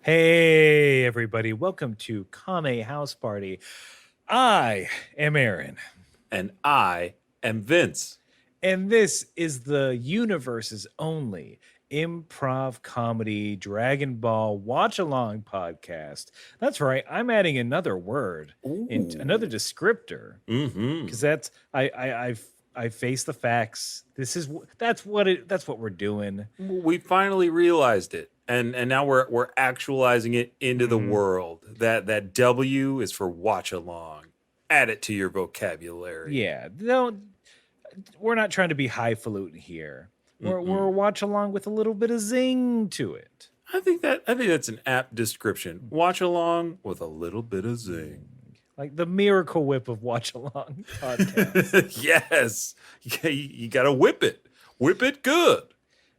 Hey, everybody. Welcome to Kame House Party. I am Aaron. And I am Vince. And this is the universe's only improv comedy Dragon Ball watch along podcast. That's right. I'm adding another word and another descriptor because that's I face the facts. That's what we're doing. We finally realized it. And now we're actualizing it into the world. That W is for watch along. Add it to your vocabulary. Yeah. We're not trying to be highfalutin here. We're watch along with a little bit of zing to it. I think that's an apt description. Watch along with a little bit of zing. Like the Miracle Whip of watch along podcast. Yes. You got to whip it. Whip it good.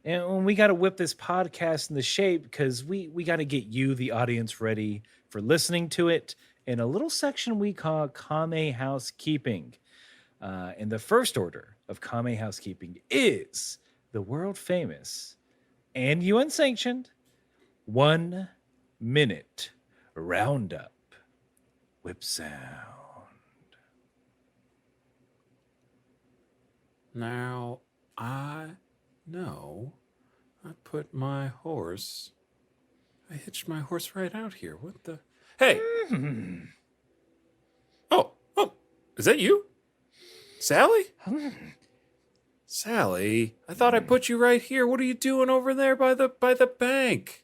And we got to whip this podcast into shape because we got to get you, the audience, ready for listening to it in a little section we call Kame Housekeeping. And the first order of Kame Housekeeping is the world famous and UN sanctioned 1 minute roundup whip sound. Now, I know I hitched my horse right out here. What the? Hey! Oh, is that you? Sally? Sally, I thought I put you right here. What are you doing over there by the bank?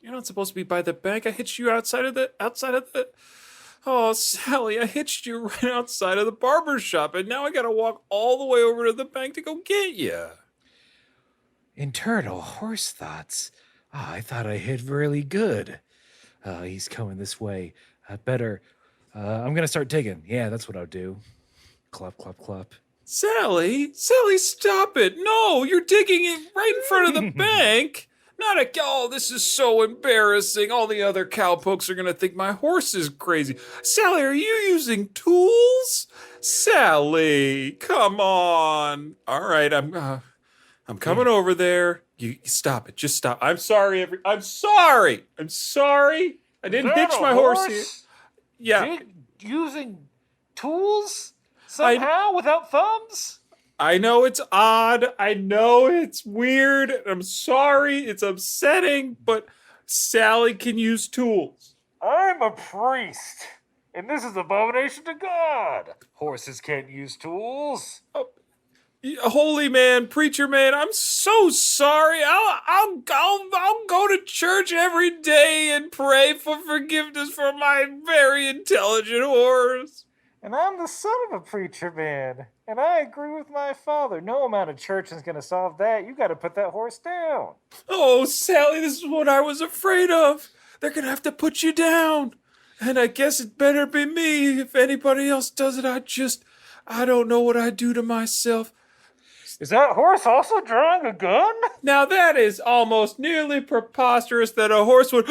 You're not supposed to be by the bank. I hitched you outside of the Oh, Sally, I hitched you right outside of the barber shop, and now I gotta walk all the way over to the bank to go get you. Internal horse thoughts. I thought I hit really good. He's coming this way. I'm gonna start digging. Yeah, that's what I'll do. Clop, clop, clop. Sally, stop it. No, you're digging it right in front of the bank. Oh, this is so embarrassing. All the other cowpokes are going to think my horse is crazy. Sally, are you using tools? Sally, come on. All right, I'm coming over there. You stop it. Just stop. I'm sorry. I'm sorry. I didn't hitch my horse here. Yeah. Using tools? Somehow, without thumbs? I know it's odd. I know it's weird. I'm sorry. It's upsetting, but Sally can use tools. I'm a priest, and this is abomination to God. Horses can't use tools. Holy man, preacher man, I'm so sorry. I'll go to church every day and pray for forgiveness for my very intelligent horse. And I'm the son of a preacher man. And I agree with my father. No amount of church is going to solve that. You got to put that horse down. Oh, Sally, this is what I was afraid of. They're going to have to put you down. And I guess it better be me. If anybody else does it, I don't know what I'd do to myself. Is that horse also drawing a gun? Now that is almost nearly preposterous that a horse would...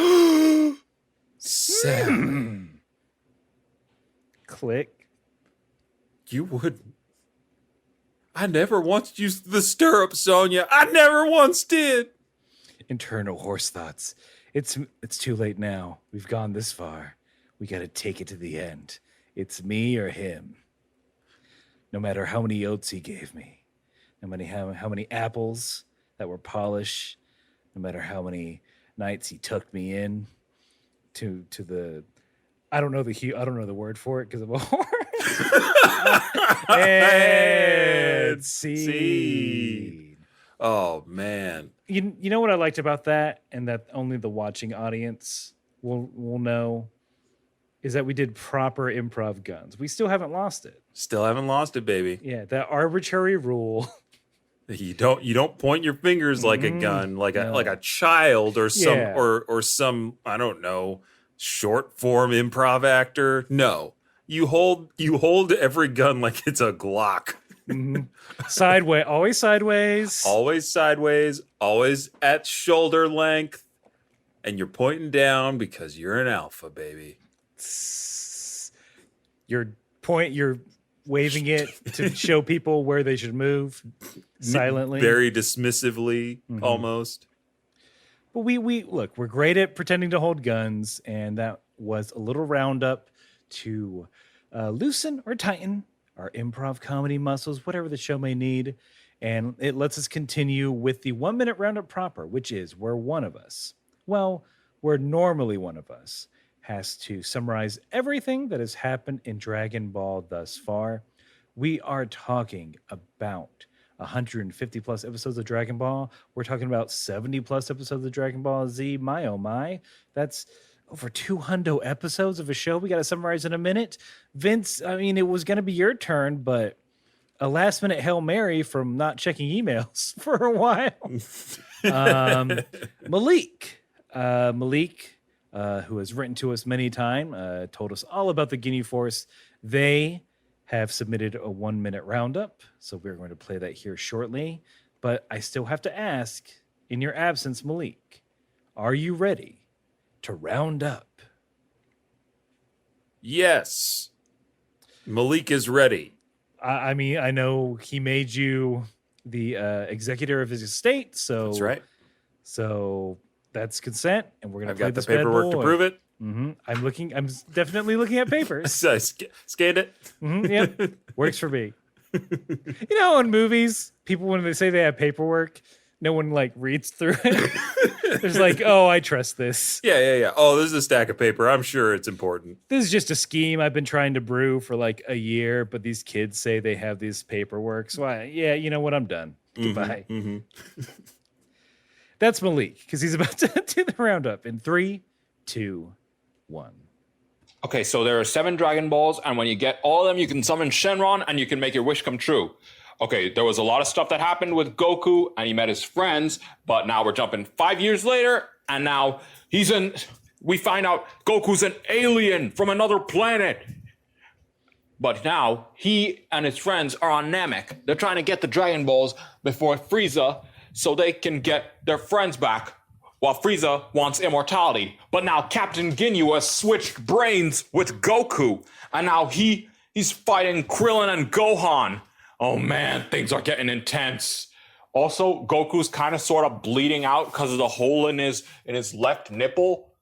Sally. Click. You wouldn't. I never once used the stirrup, Sonia. I never once did. Internal horse thoughts. It's too late now. We've gone this far. We got to take it to the end. It's me or him. No matter how many oats he gave me, no matter how many apples that were polished, no matter how many nights he took me in to the. I don't know the word for it because I'm a horse. And scene. Oh man. You know what I liked about that, and that only the watching audience will know, is that we did proper improv guns. We still haven't lost it. Still haven't lost it, baby. Yeah, that arbitrary rule. You don't point your fingers like a gun, like a child or some or some, I don't know, short form improv actor. No. You hold every gun like it's a Glock. Sideways, always sideways. Always sideways, always at shoulder length. And you're pointing down because you're an alpha, baby. You're waving it to show people where they should move silently. Very dismissively, almost. But we look, we're great at pretending to hold guns, and that was a little roundup to loosen or tighten our improv comedy muscles, whatever the show may need. And it lets us continue with the 1 minute roundup proper, which is where one of us, well, where normally one of us has to summarize everything that has happened in Dragon Ball thus far. We are talking about 150 plus episodes of Dragon Ball. We're talking about 70 plus episodes of Dragon Ball Z. My oh my, that's over 200 episodes of a show we got to summarize in a minute. Vince, I mean, it was going to be your turn, but a last minute Hail Mary from not checking emails for a while. Malik, who has written to us many times, told us all about the Guinea Force. They have submitted a 1 minute roundup, so we're going to play that here shortly. But I still have to ask, in your absence, Malik, are you ready to round up? Yes. Malik is ready. I mean, I know he made you the executor of his estate, so That's right. So that's consent, and we're gonna I've play got the this bad paperwork to boy. prove it. I'm definitely looking at papers. So scanned it. Yep, works for me. You know, in movies, people when they say they have paperwork, no one like reads through it. There's like, oh, I trust this. Yeah. Oh, this is a stack of paper. I'm sure it's important. This is just a scheme I've been trying to brew for like a year, but these kids say they have this paperwork. So you know what? I'm done. Goodbye. That's Malik, because he's about to do the roundup in 3, 2, 1. Okay, so there are 7 Dragon Balls, and when you get all of them, you can summon Shenron, and you can make your wish come true. Okay, there was a lot of stuff that happened with Goku, and he met his friends, but now we're jumping 5 years later, and now we find out Goku's an alien from another planet. But now, he and his friends are on Namek. They're trying to get the Dragon Balls before Frieza, so they can get their friends back, while Frieza wants immortality. But now Captain Ginyu has switched brains with Goku, and now he's fighting Krillin and Gohan. Oh man, things are getting intense. Also, Goku's kind of sort of bleeding out because of the hole in his left nipple.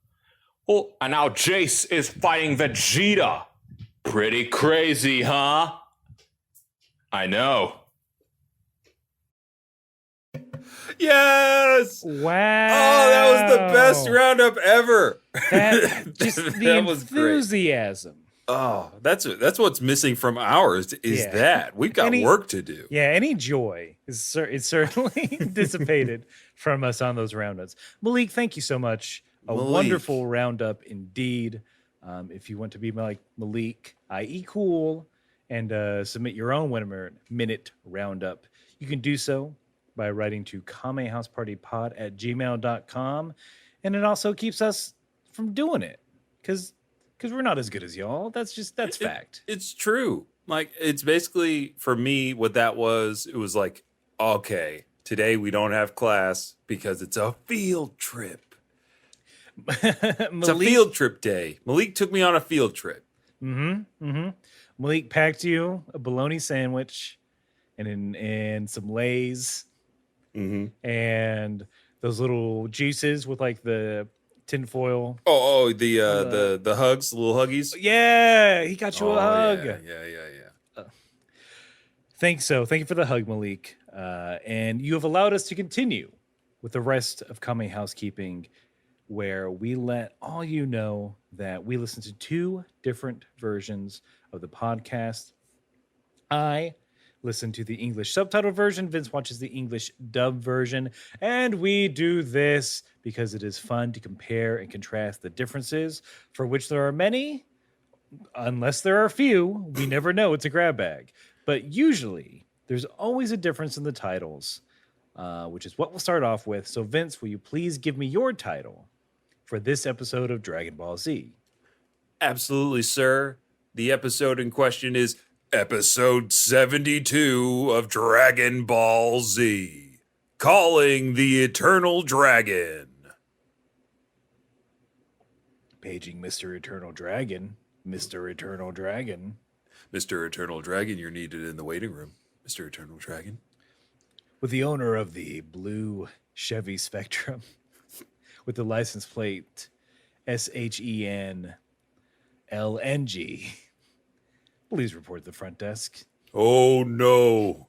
Well, and now Jeice is fighting Vegeta. Pretty crazy, huh? I know. Yes. Wow. Oh, that was the best roundup ever. Just the That was great. enthusiasm. Oh, that's what's missing from ours is that we've got work to do. Yeah, any joy is certainly dissipated from us on those roundups. Malik, thank you so much. A wonderful roundup indeed. If you want to be like Malik, i.e. cool, and submit your own 1 minute roundup, you can do so by writing to kamehousepartypod@gmail.com. And it also keeps us from doing it because we're not as good as y'all. That's fact. It's true. Like, it's basically, for me, what that was, it was like, okay, today we don't have class because it's a field trip. It's a field trip day. Malik took me on a field trip. Malik packed you a bologna sandwich and some Lay's and those little juices with like the tinfoil. The hugs, the little huggies. Yeah, he got you a hug. Yeah. Thank you for the hug, Malik. And you have allowed us to continue with the rest of Kame Housekeeping, where we let all you know that we listen to 2 different versions of the podcast. I listen to the English subtitle version. Vince watches the English dub version. And we do this because it is fun to compare and contrast the differences, for which there are many. Unless there are few, we never know. It's a grab bag. But usually, there's always a difference in the titles, which is what we'll start off with. So, Vince, will you please give me your title for this episode of Dragon Ball Z? Absolutely, sir. The episode in question is Episode 72 of Dragon Ball Z, Calling the Eternal Dragon. Paging Mr. Eternal Dragon. Mr. Eternal Dragon. Mr. Eternal Dragon, you're needed in the waiting room. Mr. Eternal Dragon. With the owner of the blue Chevy Spectrum. with the license plate SHENLNG. Please report to the front desk. Oh no,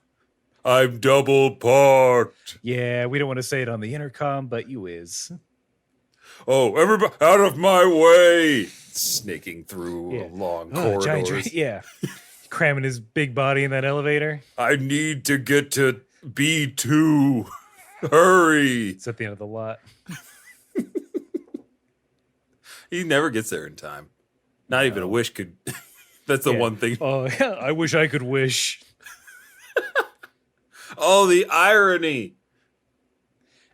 I'm double parked. Yeah, we don't want to say it on the intercom, but you is. Oh, everybody out of my way! Snaking through Yeah. long Giant, corridors. yeah. Cramming his big body in that elevator. I need to get to B2. Hurry! It's at the end of the lot. He never gets there in time. Not even a wish could. That's the Yeah. one thing. Oh, yeah, I wish I could wish. Oh, the irony.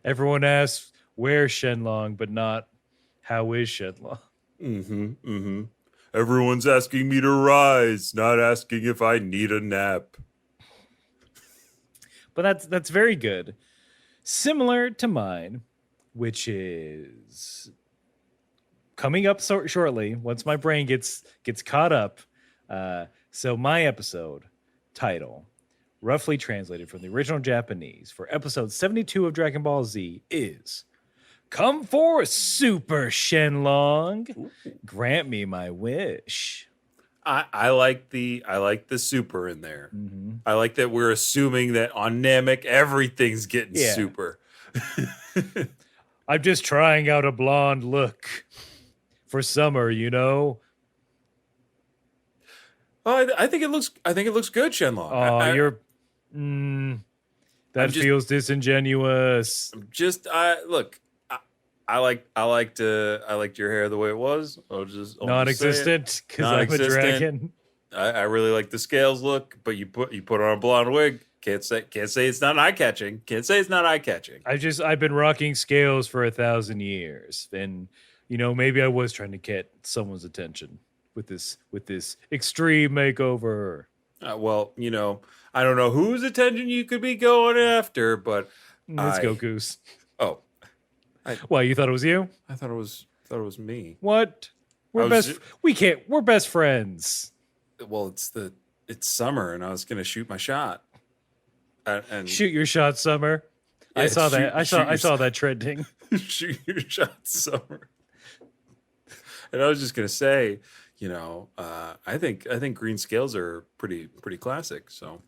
Everyone asks, where's Shenlong, but not, how is Shenlong? Everyone's asking me to rise, not asking if I need a nap. But that's very good. Similar to mine, which is coming up shortly once my brain gets caught up. So my episode title, roughly translated from the original Japanese for episode 72 of Dragon Ball Z, is "Come forth, Super Shenlong. Ooh. Grant me my wish." I like the super in there. Mm-hmm. I like that we're assuming that on Namek everything's getting Yeah. super. I'm just trying out a blonde look for summer, you know. Oh, I think it looks good, Shenlong. Oh, I'm that just- feels disingenuous. look. I liked your hair the way it was. I'll just say it. Non-existent because I'm a Non-existent. dragon. I really like the scales look, but you put on a blonde wig. Can't say it's not eye catching. Can't say it's not eye catching. I've been rocking scales for 1,000 years, and maybe I was trying to get someone's attention with this extreme makeover. Well, I don't know whose attention you could be going after, but It's Goku's. oh, Why, you thought it was you? I thought it was me. What? We're I was best. We're best friends. Well, it's summer, and I was gonna shoot my shot. And Shoot your shot, Summer. I Yeah, saw that. I shoot your saw that trending. shoot your shot, summer. And I was just gonna say, I think green scales are pretty classic. So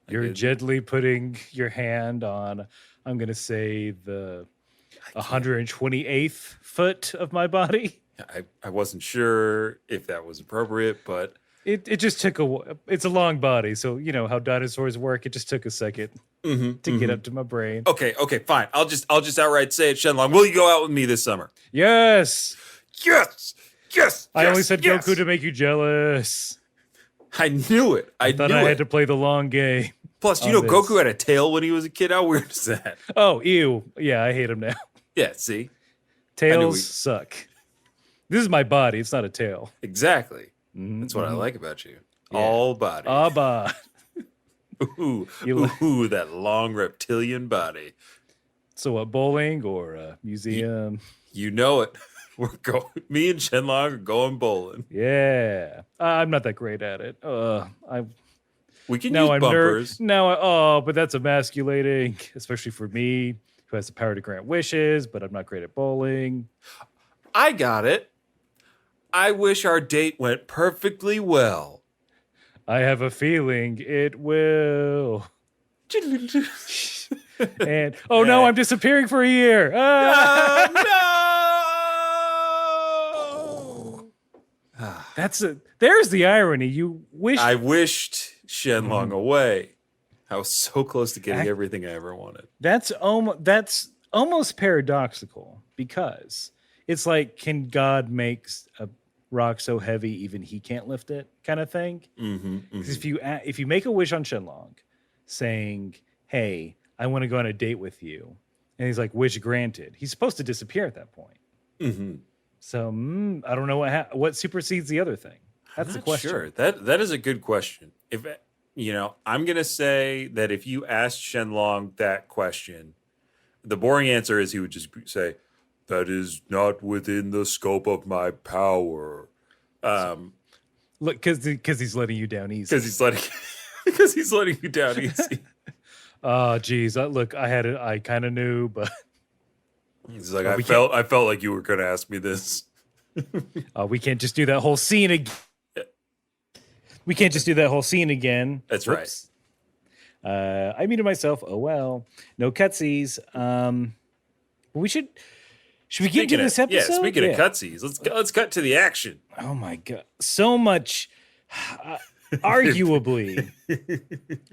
You're gently putting your hand on, I'm going to say, the 128th foot of my body. I wasn't sure if that was appropriate, but It just took it's a long body. So, how dinosaurs work. It just took a second to get up to my brain. okay, fine. I'll just outright say it, Shenlong. Will you go out with me this summer? Yes. Yes. I only said Goku to make you jealous. I knew it. I Thought knew I it. had to play the long game. Plus, on this. Goku had a tail when he was a kid. How weird is that? Oh, ew. Yeah, I hate him now. Yeah, see? Tails suck. This is my body. It's not a tail. Exactly. That's what I like about you. Yeah. All body. Abba. Ooh, You ooh, that long reptilian body. So a bowling or a museum? You know it. We're going. Me and Shenlong are going bowling. Yeah. I'm not that great at it. We can Now use I'm bumpers. but that's emasculating, especially for me, who has the power to grant wishes, but I'm not great at bowling. I got it. I wish our date went perfectly well. I have a feeling it will. And no, I'm disappearing for a year. Ah! No! There's the irony. You wish I wished Shenlong away. I was so close to getting everything I ever wanted. that's almost paradoxical, because it's like, can God make a rock so heavy even he can't lift it, kind of thing? Because if you make a wish on Shenlong saying, hey, I want to go on a date with you, and he's like, wish granted, he's supposed to disappear at that point. So I don't know what supersedes the other thing. That's the Not question. Sure, that is a good question. If I'm gonna say that if you asked Shenlong that question, the boring answer is he would just say, "That is not within the scope of my power." Look, because he's letting you down easy. Because he's letting you down easy. Oh, geez. Look, I kind of knew, but He's like, I felt like you were going to ask me this. We can't just do that whole scene again. We can't just do that whole scene again. That's Whoops. I muted myself. Oh well, no cutsies. We should we get to this episode? Yeah, speaking of cutsies, let's cut to the action. Oh my god, so much. Arguably,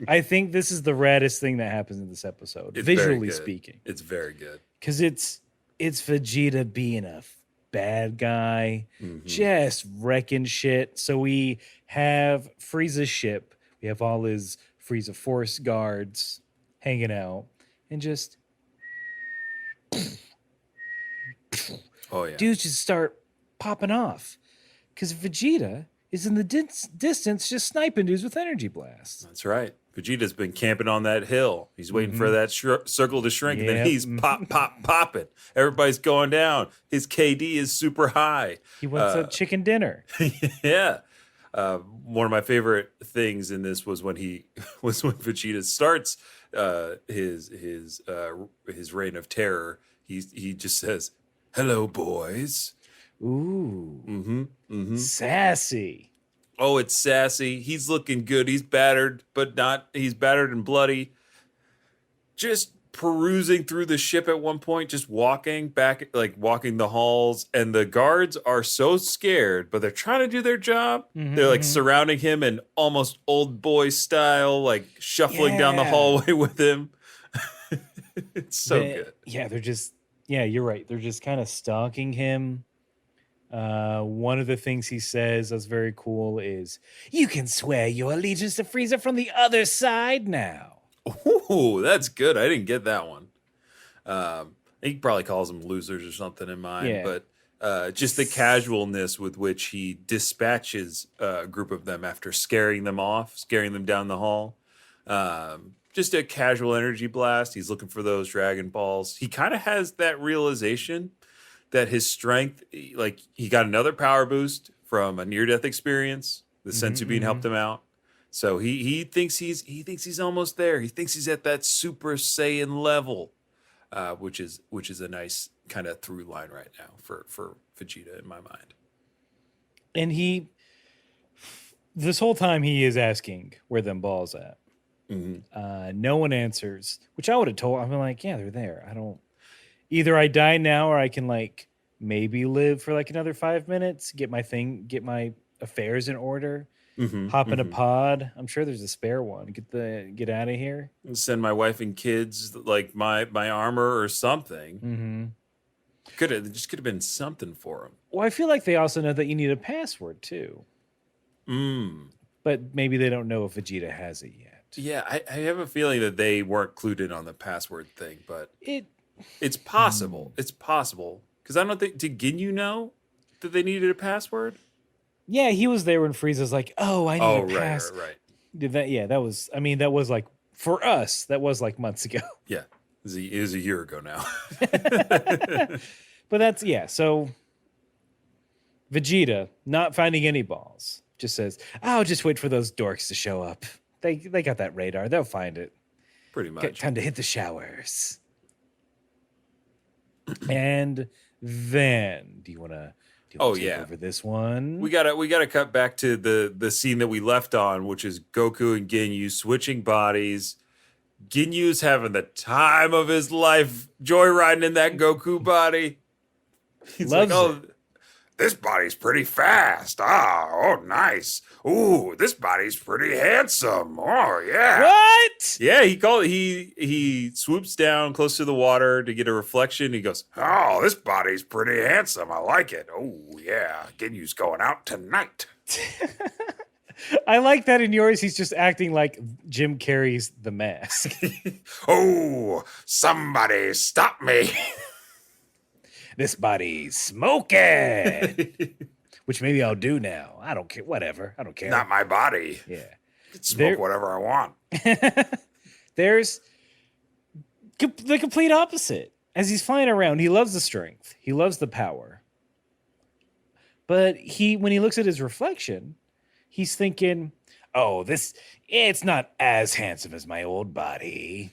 I think this is the raddest thing that happens in this episode, It's visually speaking. It's very good because it's Vegeta being a bad guy, just wrecking shit. So we have Frieza's ship. We have all his Frieza Force guards hanging out, and just dudes just start popping off because Vegeta is in the distance just sniping dudes with energy blasts. That's right. Vegeta's been camping on that hill. He's waiting for that circle to shrink, and then he's popping. Everybody's going down. His KD is super high. He wants a chicken dinner. Yeah. One of my favorite things in this was when Vegeta starts his reign of terror. He just says, "Hello, boys." Ooh. Sassy. Oh, it's sassy. He's looking good. He's battered, but not. He's battered and bloody. Just perusing through the ship at one point, just walking back, like walking the halls, and the guards are so scared, but they're trying to do their job. They're like surrounding him in almost old boy style, like shuffling down the hallway with him. It's so good. Yeah, you're right. They're just kind of stalking him. One of the things he says that's very cool is, "You can swear your allegiance to Frieza from the other side now." Ooh, that's good. I didn't get that one. He probably calls them losers or something in mind, but just the casualness with which he dispatches a group of them after scaring them down the hall. Just a casual energy blast. He's looking for those Dragon Balls. He kind of has that realization that his strength, like he got another power boost from a near-death experience. The Senzu Bean helped him out. So he thinks he's almost there. He thinks he's at that Super Saiyan level, which is a nice kind of through line right now for Vegeta in my mind. And this whole time he is asking where them balls at. No one answers, which I would have told. I'm like, yeah, they're there. Either I die now or I can like maybe live for like another 5 minutes, get my affairs in order. Hop in a pod. I'm sure there's a spare one. Get out of here. Send my wife and kids like my armor or something. Could have been something for them. Well, I feel like they also know that you need a password too. But maybe they don't know if Vegeta has it yet. Yeah, I have a feeling that they weren't clued in on the password thing, but it's possible. It's possible because I don't think, did Ginyu know that they needed a password? Yeah, he was there when Frieza's like, "Oh, I need a pass." Right. Did that? Yeah, that was. I mean, that was like for us. That was like months ago. Yeah, it was a year ago now. But so Vegeta not finding any balls just says, "I'll just wait for those dorks to show up. They got that radar. They'll find it. Pretty much. Time to hit the showers." And then, do you want to take over this one? We gotta cut back to the scene that we left on, which is Goku and Ginyu switching bodies. Ginyu's having the time of his life, joyriding in that Goku body. He's Loves like, "Oh, this body's pretty fast. Oh, nice. Ooh, this body's pretty handsome. Oh, yeah." What? Yeah, he swoops down close to the water to get a reflection. He goes, "Oh, this body's pretty handsome. I like it. Oh, yeah. Ginyu's going out tonight." I like that in yours. He's just acting like Jim Carrey's The Mask. "Oh, somebody stop me." This body's smoking. Which maybe I'll do now. I don't care. Whatever. I don't care. Not my body. Yeah. I can smoke whatever I want. There's the complete opposite. As he's flying around, he loves the strength. He loves the power. But when he looks at his reflection, he's thinking, "Oh, it's not as handsome as my old body."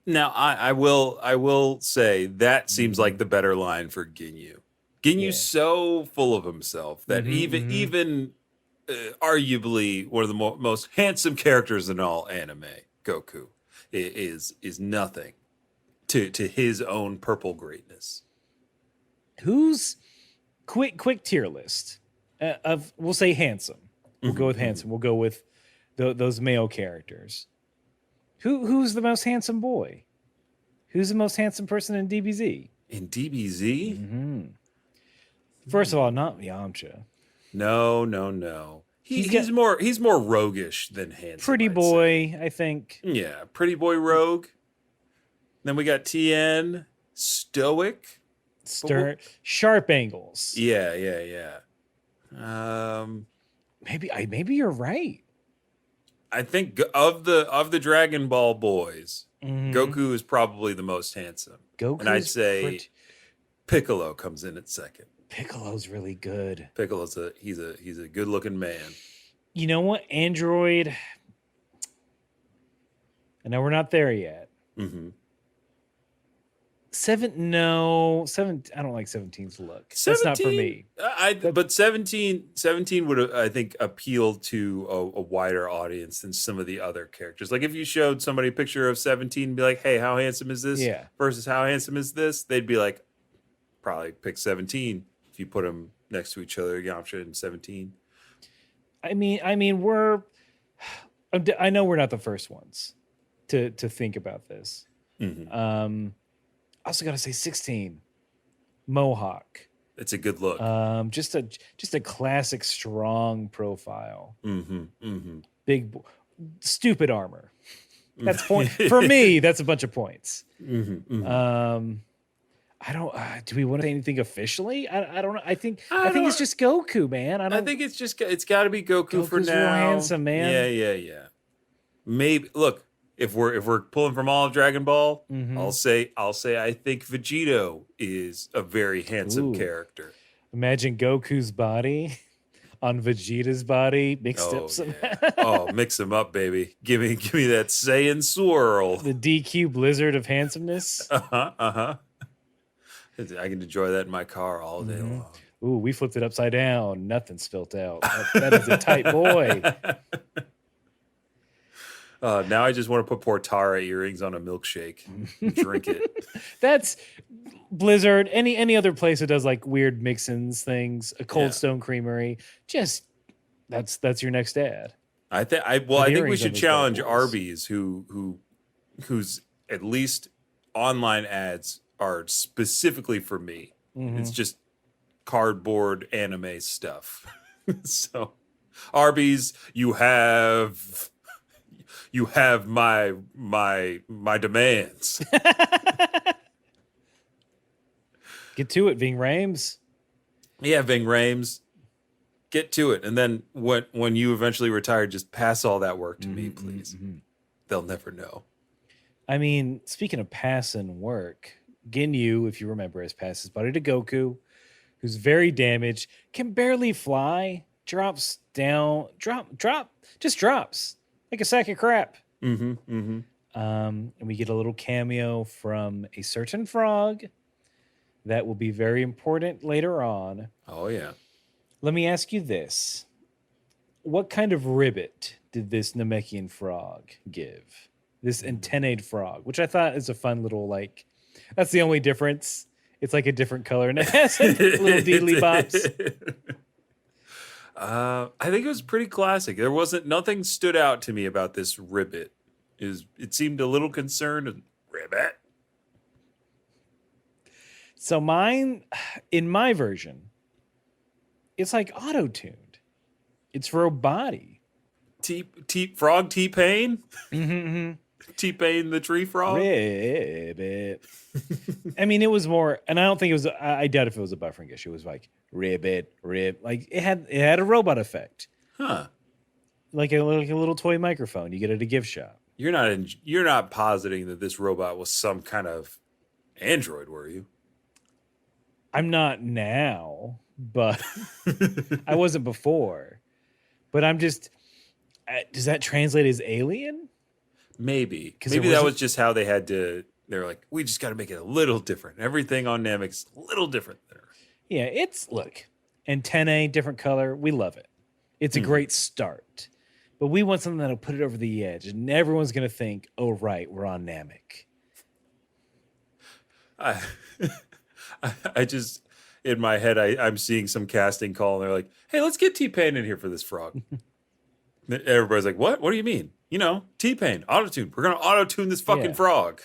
Now, I will say that seems like the better line for Ginyu. Ginyu's so full of himself that even arguably one of the most handsome characters in all anime, Goku, is nothing to his own purple greatness. Who's quick tier list of, we'll say handsome. We'll go with handsome. We'll go with those male characters. Who's the most handsome boy? Who's the most handsome person in DBZ? In DBZ? First of all, not Yamcha. No. He's more roguish than handsome. Pretty I'd boy, say. I think. Yeah, pretty boy rogue. Then we got TN, stoic. Sharp angles. Yeah. Maybe you're right. I think of the Dragon Ball boys, Goku is probably the most handsome. And I'd say Piccolo comes in at second. Piccolo's really good. Piccolo's he's a good looking man. You know what? Android. I know we're not there yet. Seven. I don't like 17's look. 17, that's not for me. But 17 would, I think, appeal to a wider audience than some of the other characters. Like if you showed somebody a picture of 17, be like, "Hey, how handsome is this?" Versus how handsome is this? They'd be like, probably pick 17 if you put them next to each other, Yamcha and 17. I mean, I know we're not the first ones to think about this. I also got to say 16, Mohawk. It's a good look. Just a classic strong profile. Big, stupid armor. That's point for me. That's a bunch of points. I don't. Do we want to say anything officially? I don't know. I think it's just Goku, man. I think it's got to be Goku's for now. Real handsome, man. Yeah. Maybe look. If we're pulling from all of Dragon Ball, I'll say I think Vegito is a very handsome character. Imagine Goku's body on Vegeta's body mixed up some. Mix them up, baby. Give me that Saiyan swirl. The DQ blizzard of handsomeness. I can enjoy that in my car all day long. Ooh, we flipped it upside down. Nothing spilt out. That is a tight boy. Now I just want to put Portara earrings on a milkshake and drink it. That's Blizzard. Any other place that does like weird mix-ins things, a Cold Stone Creamery, just that's your next ad. I think we should challenge Arby's, whose at least online ads are specifically for me. It's just cardboard anime stuff. So Arby's, you have my demands. Get to it, Ving Rhames. Yeah, Ving Rhames. Get to it. And then when you eventually retire, just pass all that work to me, please. They'll never know. I mean, speaking of passing work, Ginyu, if you remember, has passed his body to Goku, who's very damaged, can barely fly, drops down, just drops. Like a sack of crap. And we get a little cameo from a certain frog that will be very important later on. Oh, yeah. Let me ask you this. What kind of ribbit did this Namekian frog give? This antennate frog, which I thought is a fun little, like, that's the only difference. It's like a different color and it has little deedly bops. I think it was pretty classic. Nothing stood out to me about this ribbit. It seemed a little concerned. Ribbit. So mine, in my version, it's like auto-tuned. It's for a body. Frog T-Pain? T-Pain the tree frog? Ribbit. I mean, it was more, and I don't think it was, I doubt if it was a buffering issue. It was like, ribbit. Like, it had a robot effect. Huh. Like a little toy microphone you get at a gift shop. You're not positing that this robot was some kind of android, were you? I'm not now, but I wasn't before. But I'm just, does that translate as alien? Maybe. 'Cause Maybe there that wasn't- was just how they had to. They're like, we just got to make it a little different. Everything on Namek's a little different there. Yeah, look, antennae, different color. We love it. It's a great start. But we want something that'll put it over the edge. And everyone's going to think, oh, right, we're on Namek. I just, in my head, I'm seeing some casting call and they're like, hey, let's get T-Pain in here for this frog. Everybody's like, what? What do you mean? You know, T-Pain, auto-tune. We're going to auto-tune this fucking frog.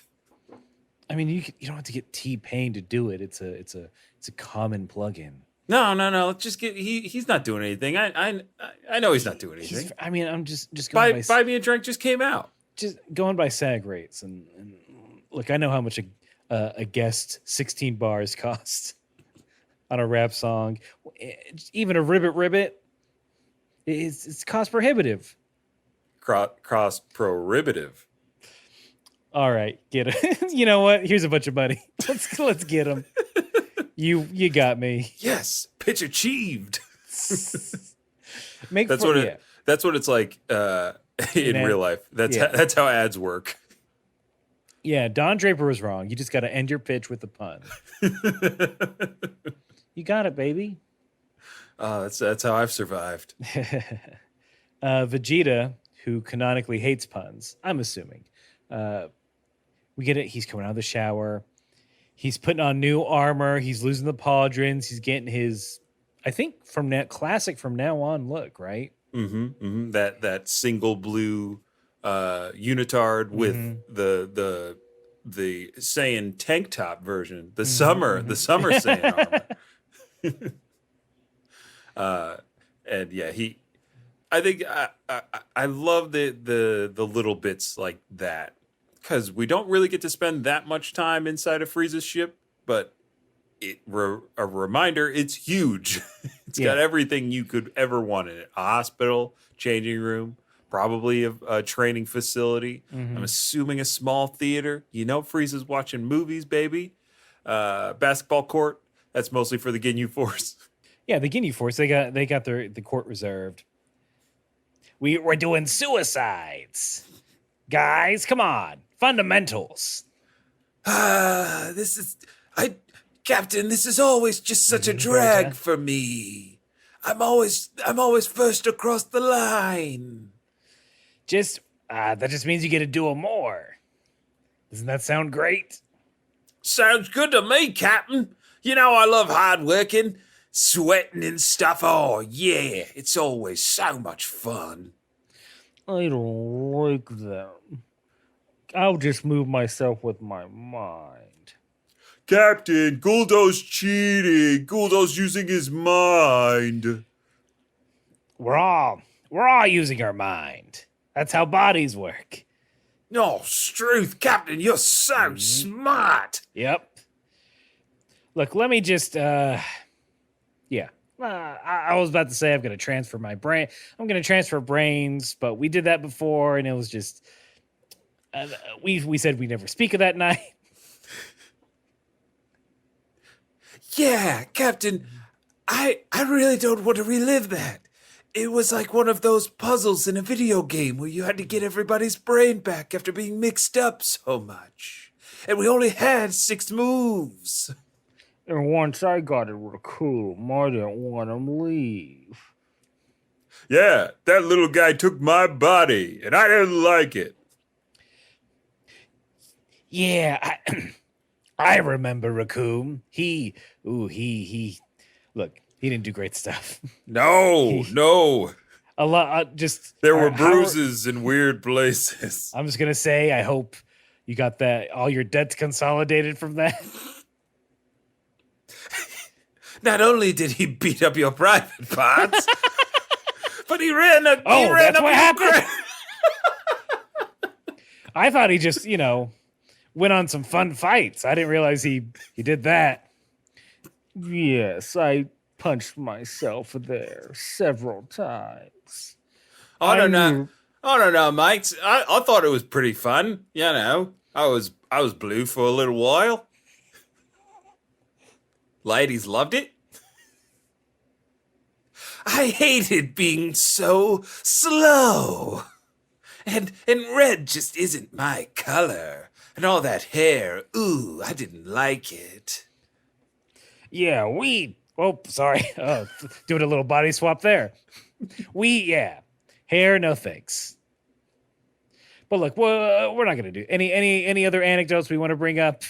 I mean, you don't have to get T-Pain to do it. It's a common plugin. No. Let's just get, he's not doing anything. I know he's not doing anything. I'm just going Buy Me a Drink just came out. just going by SAG rates. And look, I know how much a guest 16 bars costs on a rap song. Even a ribbit, it's cost prohibitive. Cost prohibitive. All right, get it. You know what? Here's a bunch of money. Let's get them. You got me. Yes, pitch achieved. That's what it's like in real life. That's how ads work. Yeah, Don Draper was wrong. You just got to end your pitch with a pun. You got it, baby. That's how I've survived. Vegeta, who canonically hates puns, I'm assuming. We get it. He's coming out of the shower. He's putting on new armor. He's losing the pauldrons. He's getting his, I think, classic from now on look, right? Mm-hmm. That single blue unitard with the Saiyan tank top version, the summer Saiyan armor. And yeah, I think I love the little bits like that, because we don't really get to spend that much time inside of Frieza's ship, but a reminder, it's huge. It's got everything you could ever want in it. A hospital, changing room, probably a training facility. I'm assuming a small theater. You know, Frieza's watching movies, baby. Basketball court. That's mostly for the Ginyu Force. Yeah, the Ginyu Force. They got the court reserved. We're doing suicides. Guys, come on. Fundamentals. Captain, this is always just such a drag for me. I'm always first across the line. That just means you get to do them more. Doesn't that sound great? Sounds good to me, Captain. You know I love hard working, sweating and stuff. Oh, yeah, it's always so much fun. I don't like them. I'll just move myself with my mind. Captain, Guldo's cheating. Guldo's using his mind. We're all using our mind. That's how bodies work. No, Struth, Captain, you're so smart. Yep. Look, let me just, I was about to say I'm going to transfer my brain. I'm going to transfer brains, but we did that before, and it was just, we said we never speak of that night. Yeah, Captain, I really don't want to relive that. It was like one of those puzzles in a video game where you had to get everybody's brain back after being mixed up so much. And we only had 6 moves. And once I got it with a cool, I didn't want him leave. Yeah, that little guy took my body, and I didn't like it. Yeah, I remember Raccoon. Look, he didn't do great stuff. No. A lot, there were bruises in weird places. I'm just gonna say, I hope you got all your debts consolidated from that. Not only did he beat up your private parts, but he ran up. That's what happened. I thought he just, went on some fun fights. I didn't realize he did that. Yes, I punched myself there several times. I don't know, mates. I thought it was pretty fun. I was blue for a little while. Ladies loved it. I hated being so slow. And red just isn't my color. And all that hair, ooh, I didn't like it. Yeah, oh, sorry. Oh, doing a little body swap there. Yeah. Hair, no thanks. But look, well, we're not going to do any other anecdotes we want to bring up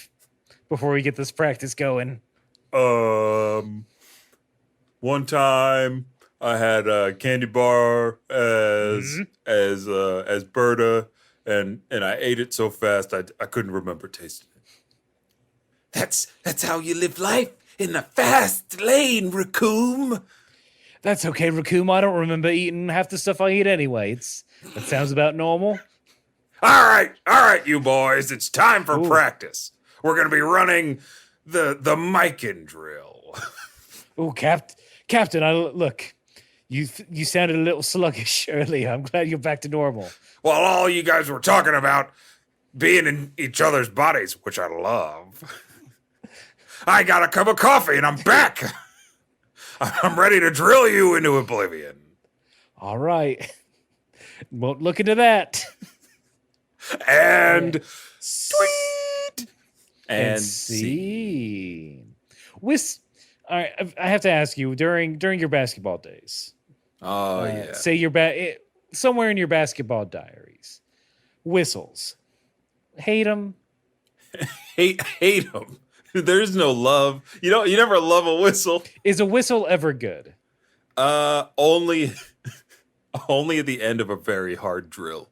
before we get this practice going. One time I had a candy bar as Berta, and I ate it so fast I couldn't remember tasting it. That's how you live life in the fast lane, Raccoon. That's okay, Raccoon. I don't remember eating half the stuff I eat anyway. That sounds about normal. All right, you boys. It's time for practice. We're gonna be running the Mikan drill. Oh, Captain, look. You sounded a little sluggish earlier. I'm glad you're back to normal. While all you guys were talking about being in each other's bodies, which I love, I got a cup of coffee and I'm back. I'm ready to drill you into oblivion. All right. Won't look into that. And tweet and scene. All right, I have to ask you during your basketball days. Oh yeah. Say somewhere in your basketball diaries. Whistles. Hate them. hate them. There's no love. You never love a whistle. Is a whistle ever good? Only at the end of a very hard drill.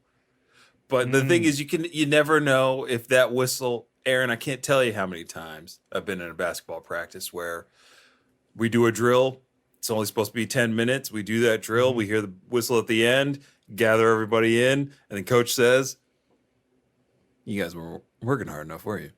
But the thing is, you never know if that whistle, Aaron, I can't tell you how many times I've been in a basketball practice where we do a drill. It's only supposed to be 10 minutes. We do that drill. We hear the whistle at the end, gather everybody in, and then coach says, "You guys weren't working hard enough, were you?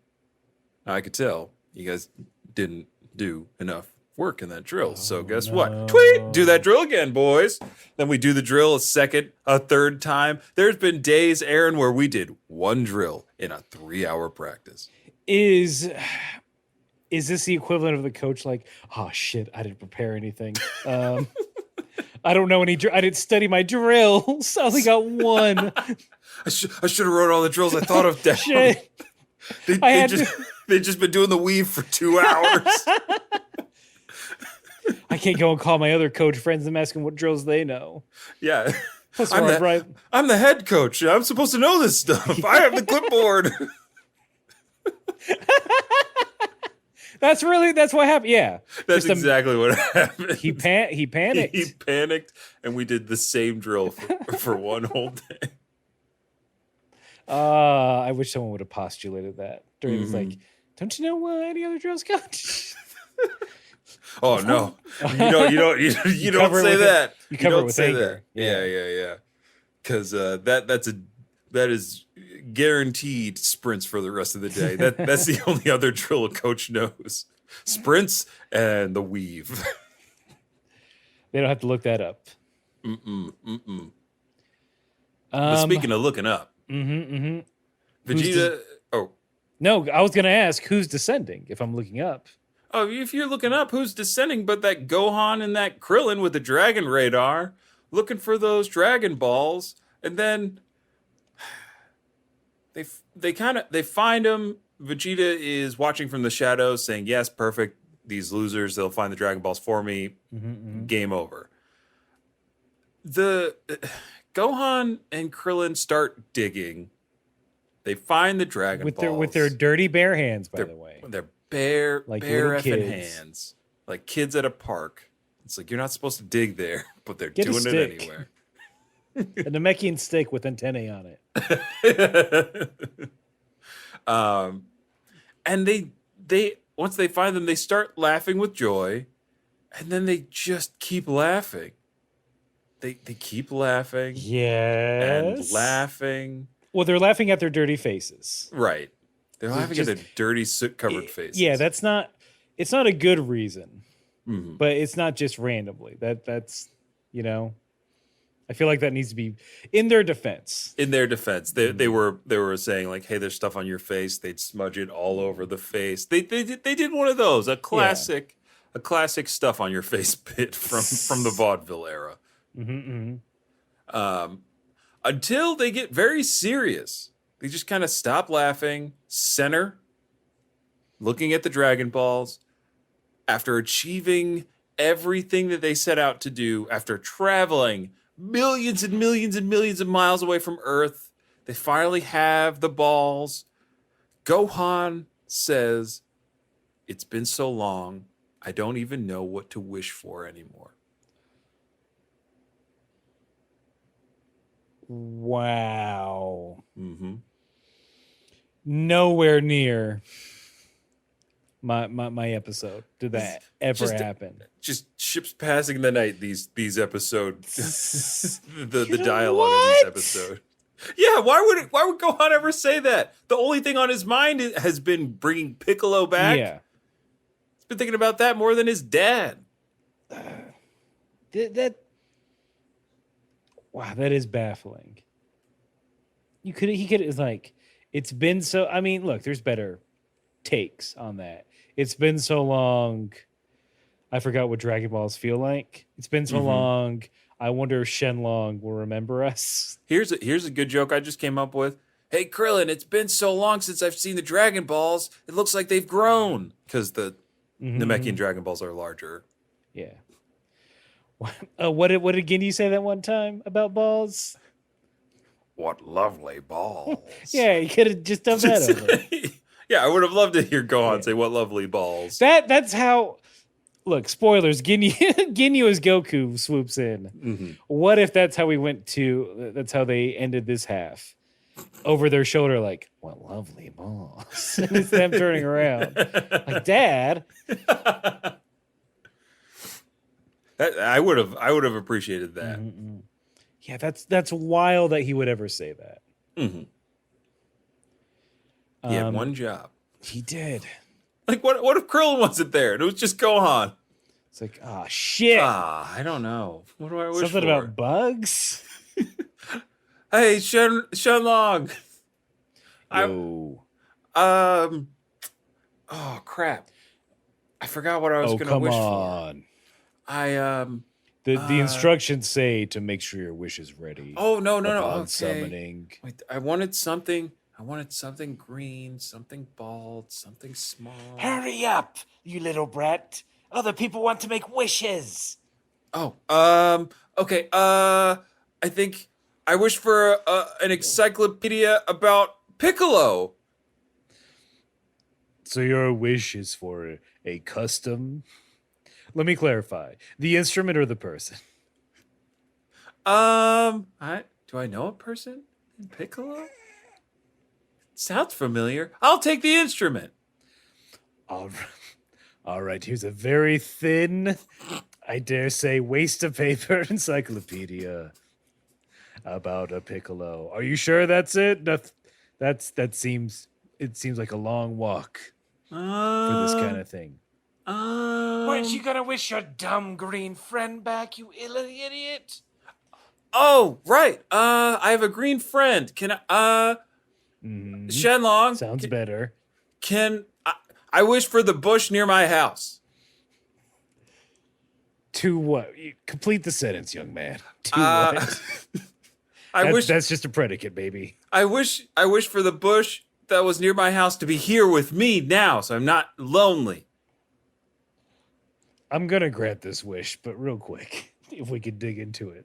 I could tell you guys didn't do enough work in that drill. So guess what? Tweet! Do that drill again, boys." Then we do the drill a second, a third time. There's been days, Aaron, where we did one drill in a 3-hour practice. Is this the equivalent of the coach like, oh shit, I didn't prepare anything. I don't know I didn't study my drills. I only got one. I should have wrote all the drills I thought of down. Shit. They just been doing the weave for 2 hours. I can't go and call my other coach friends and ask them what drills they know. Yeah. Right. I'm the head coach. I'm supposed to know this stuff. I have the clipboard. That's what happened. Yeah. That's exactly what happened. He panicked. He panicked, and we did the same drill for one whole day. I wish someone would have postulated that. It's like, don't you know any other drills, coach? Oh no! You don't say that. You cover it with anger. Yeah. Because that is guaranteed sprints for the rest of the day. That's the only other drill a coach knows: sprints and the weave. They don't have to look that up. But speaking of looking up, Vegeta. No, I was going to ask who's descending if I'm looking up. Oh, if you're looking up, who's descending but that Gohan and that Krillin with the dragon radar looking for those Dragon Balls, and then they find him. Vegeta is watching from the shadows saying, "Yes, perfect. These losers, they'll find the Dragon Balls for me. Game over." The Gohan and Krillin start digging. They find the Dragon Balls with their dirty bare hands, by the way. They're bare effing kids. hands, like kids at a park. It's like you're not supposed to dig there, but they're Get doing it anywhere. A Namekian stick with antennae on it. And they once they find them, they start laughing with joy, and then they just keep laughing. They keep laughing. Yes. And laughing. Well, they're laughing at their dirty faces. Right. They're laughing at their dirty, soot-covered faces. Yeah, it's not a good reason. But it's not just randomly. That's I feel like that needs to be in their defense. In their defense, they were saying like, "Hey, there's stuff on your face." They'd smudge it all over the face. They did one of those, a classic stuff on your face bit from the vaudeville era. until they get very serious. They just kind of stop laughing, center, looking at the Dragon Balls. After achieving everything that they set out to do, after traveling millions and millions and millions of miles away from Earth, they finally have the balls. Gohan says, "It's been so long, I don't even know what to wish for anymore." Wow. Mm-hmm. Nowhere near my episode did that ever happen. Just ships passing the night. These episodes, the dialogue What? in this episode. Yeah, why would Gohan ever say that? The only thing on his mind has been bringing Piccolo back. Yeah. He's been thinking about that more than his dad. Wow, that is baffling. He could it's like, it's been so, I mean, look, there's better takes on that. It's been so long. I forgot what Dragon Balls feel like. It's been so long. I wonder if Shenlong will remember us. Here's a good joke I just came up with. Hey Krillin, it's been so long since I've seen the Dragon Balls. It looks like they've grown because the Namekian Dragon Balls are larger. Yeah. What did again you say that one time about balls? What lovely balls. Yeah, you could have just done that over. Yeah, I would have loved to hear Gohan say, "What lovely balls." That's how. Look, spoilers. Ginyu as Goku swoops in. Mm-hmm. What if that's how we went to? That's how they ended this half. Over their shoulder, like, "What lovely balls." And it's them turning around, like, "Dad." I would have appreciated that. Mm-mm. Yeah, that's wild that he would ever say that. Mm-hmm. He had one job. He did. Like, what if Krillin wasn't there and it was just Gohan? It's like, oh shit. I don't know. What do I wish Something for? about bugs? Hey, Shenlong. Yo. Oh crap! I forgot what I was gonna wish for. The instructions say to make sure your wish is ready. Oh no! Upon Okay. Summoning. Wait, I wanted something green, something bald, something small. Hurry up, you little brat. Other people want to make wishes. Oh, okay. I think I wish for an encyclopedia about Piccolo. So your wish is for a custom? Let me clarify. The instrument or the person? Do I know a person in Piccolo? Sounds familiar. I'll take the instrument. All right. Here's a very thin, I dare say, waste of paper encyclopedia about a Piccolo. Are you sure that's it? That seems like a long walk for this kind of thing. Weren't you gonna wish your dumb green friend back, you idiot? Oh, right. I have a green friend. Can I? Shenlong. Sounds better. I wish for the bush near my house. To what? Complete the sentence, young man. To what? That's just a predicate, baby. I wish for the bush that was near my house to be here with me now, so I'm not lonely. I'm gonna grant this wish, but real quick, if we could dig into it,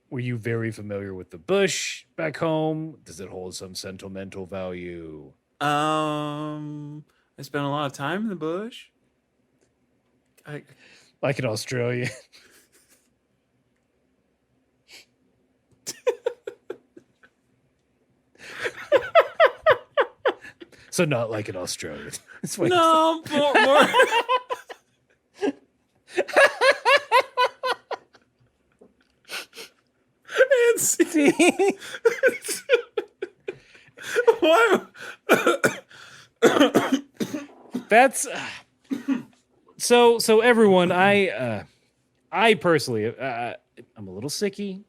were you very familiar with the bush back home? Does it hold some sentimental value? I spent a lot of time in the bush. Like in Australia. So not like in Australia. No, more. And see. Why? That's so everyone. I personally, I'm a little sicky.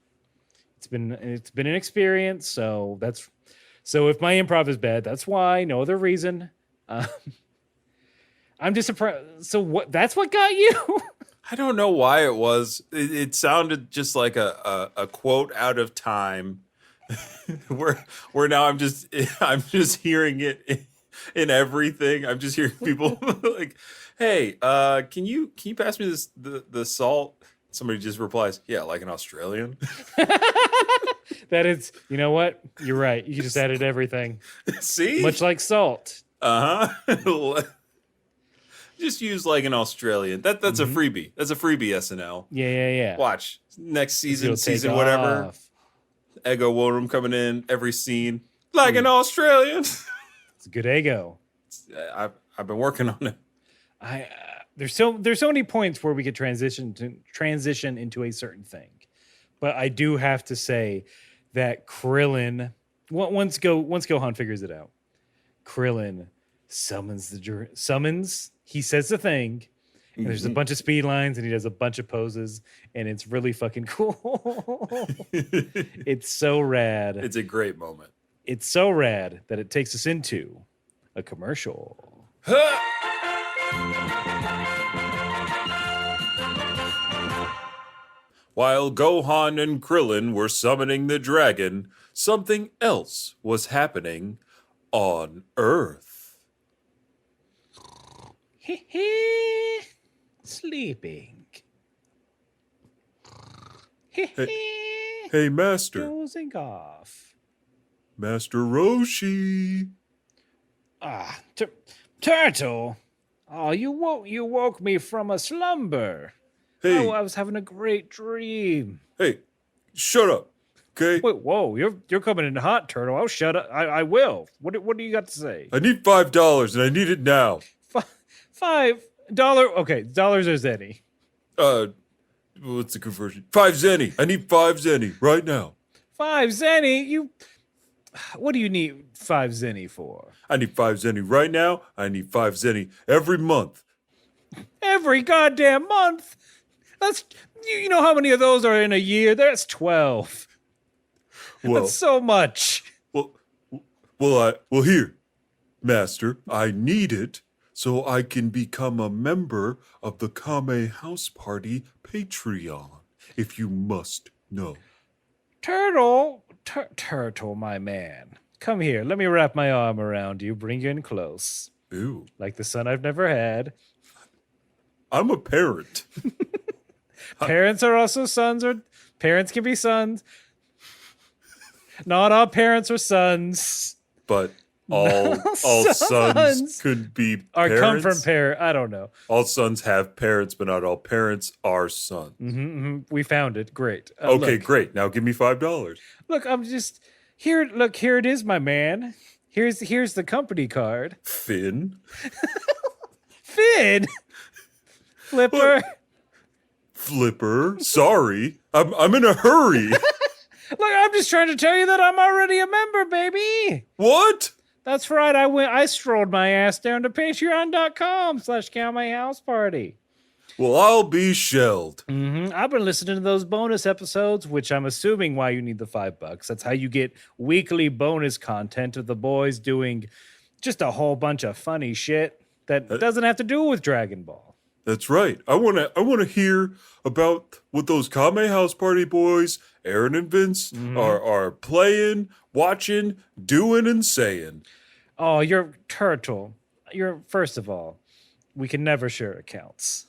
It's been an experience. So if my improv is bad, that's why. No other reason. I'm just surprised. So what? That's what got you? I don't know why it was. It sounded just like a quote out of time. where now I'm just hearing it in everything. I'm just hearing people like, "Hey, can you pass me the salt?" Somebody just replies, "Yeah, like an Australian." That is, you know what? You're right. You just added everything. See, Much like salt. Just use like an Australian. That's a freebie. That's a freebie SNL. Yeah. Watch next season, It'll take season whatever. off. Ego Worum coming in every scene like an Australian. It's a good ego. I've been working on it. There's so many points where we could transition into a certain thing, but I do have to say that Krillin, once Gohan figures it out, Krillin summons. He says the thing, and there's a bunch of speed lines, and he does a bunch of poses, and it's really fucking cool. It's so rad. It's a great moment. It's so rad that it takes us into a commercial. While Gohan and Krillin were summoning the dragon, something else was happening on Earth. Sleeping. Hey, Master. Dozing off. Master Roshi. Turtle. Oh, you woke me from a slumber. Hey. Oh, I was having a great dream. Hey, shut up, okay? Wait, whoa, you're coming in hot, Turtle. I'll shut up. I will. What do you got to say? I need $5 and I need it now. $5? Okay, dollars or zenny? What's the conversion? 5 zenny. I need 5 zenny right now. 5 zenny? What do you need 5 zenny for? I need 5 zenny right now. I need 5 zenny every month. Every goddamn month? That's, you know how many of those are in a year? That's 12. Well, that's so much. Well, here, Master, I need it so I can become a member of the Kame House Party Patreon, if you must know. Turtle, my man. Come here. Let me wrap my arm around you, bring you in close. Ew. Like the son I've never had. I'm a parent. Parents are also sons, or parents can be sons. Not all parents are sons. But all sons could be parents. Or come from parents. I don't know. All sons have parents, but not all parents are sons. We found it. Great. Okay, look. great. Now give me $5. Look, I'm just here. Look, here it is, my man. Here's the company card. Finn. Finn. Flipper. What? Flipper. Sorry, I'm in a hurry. Look, I'm just trying to tell you that I'm already a member, baby. What? That's right. I strolled my ass down to patreon.com/CameHouseParty. Well, I'll be shelled. I've been listening to those bonus episodes, which I'm assuming why you need the $5. That's how you get weekly bonus content of the boys doing just a whole bunch of funny shit that doesn't have to do with Dragon Ball. That's right. I wanna hear about what those Kame House Party boys, Aaron and Vince, are playing, watching, doing, and saying. Oh, you're Turtle. First of all, we can never share accounts.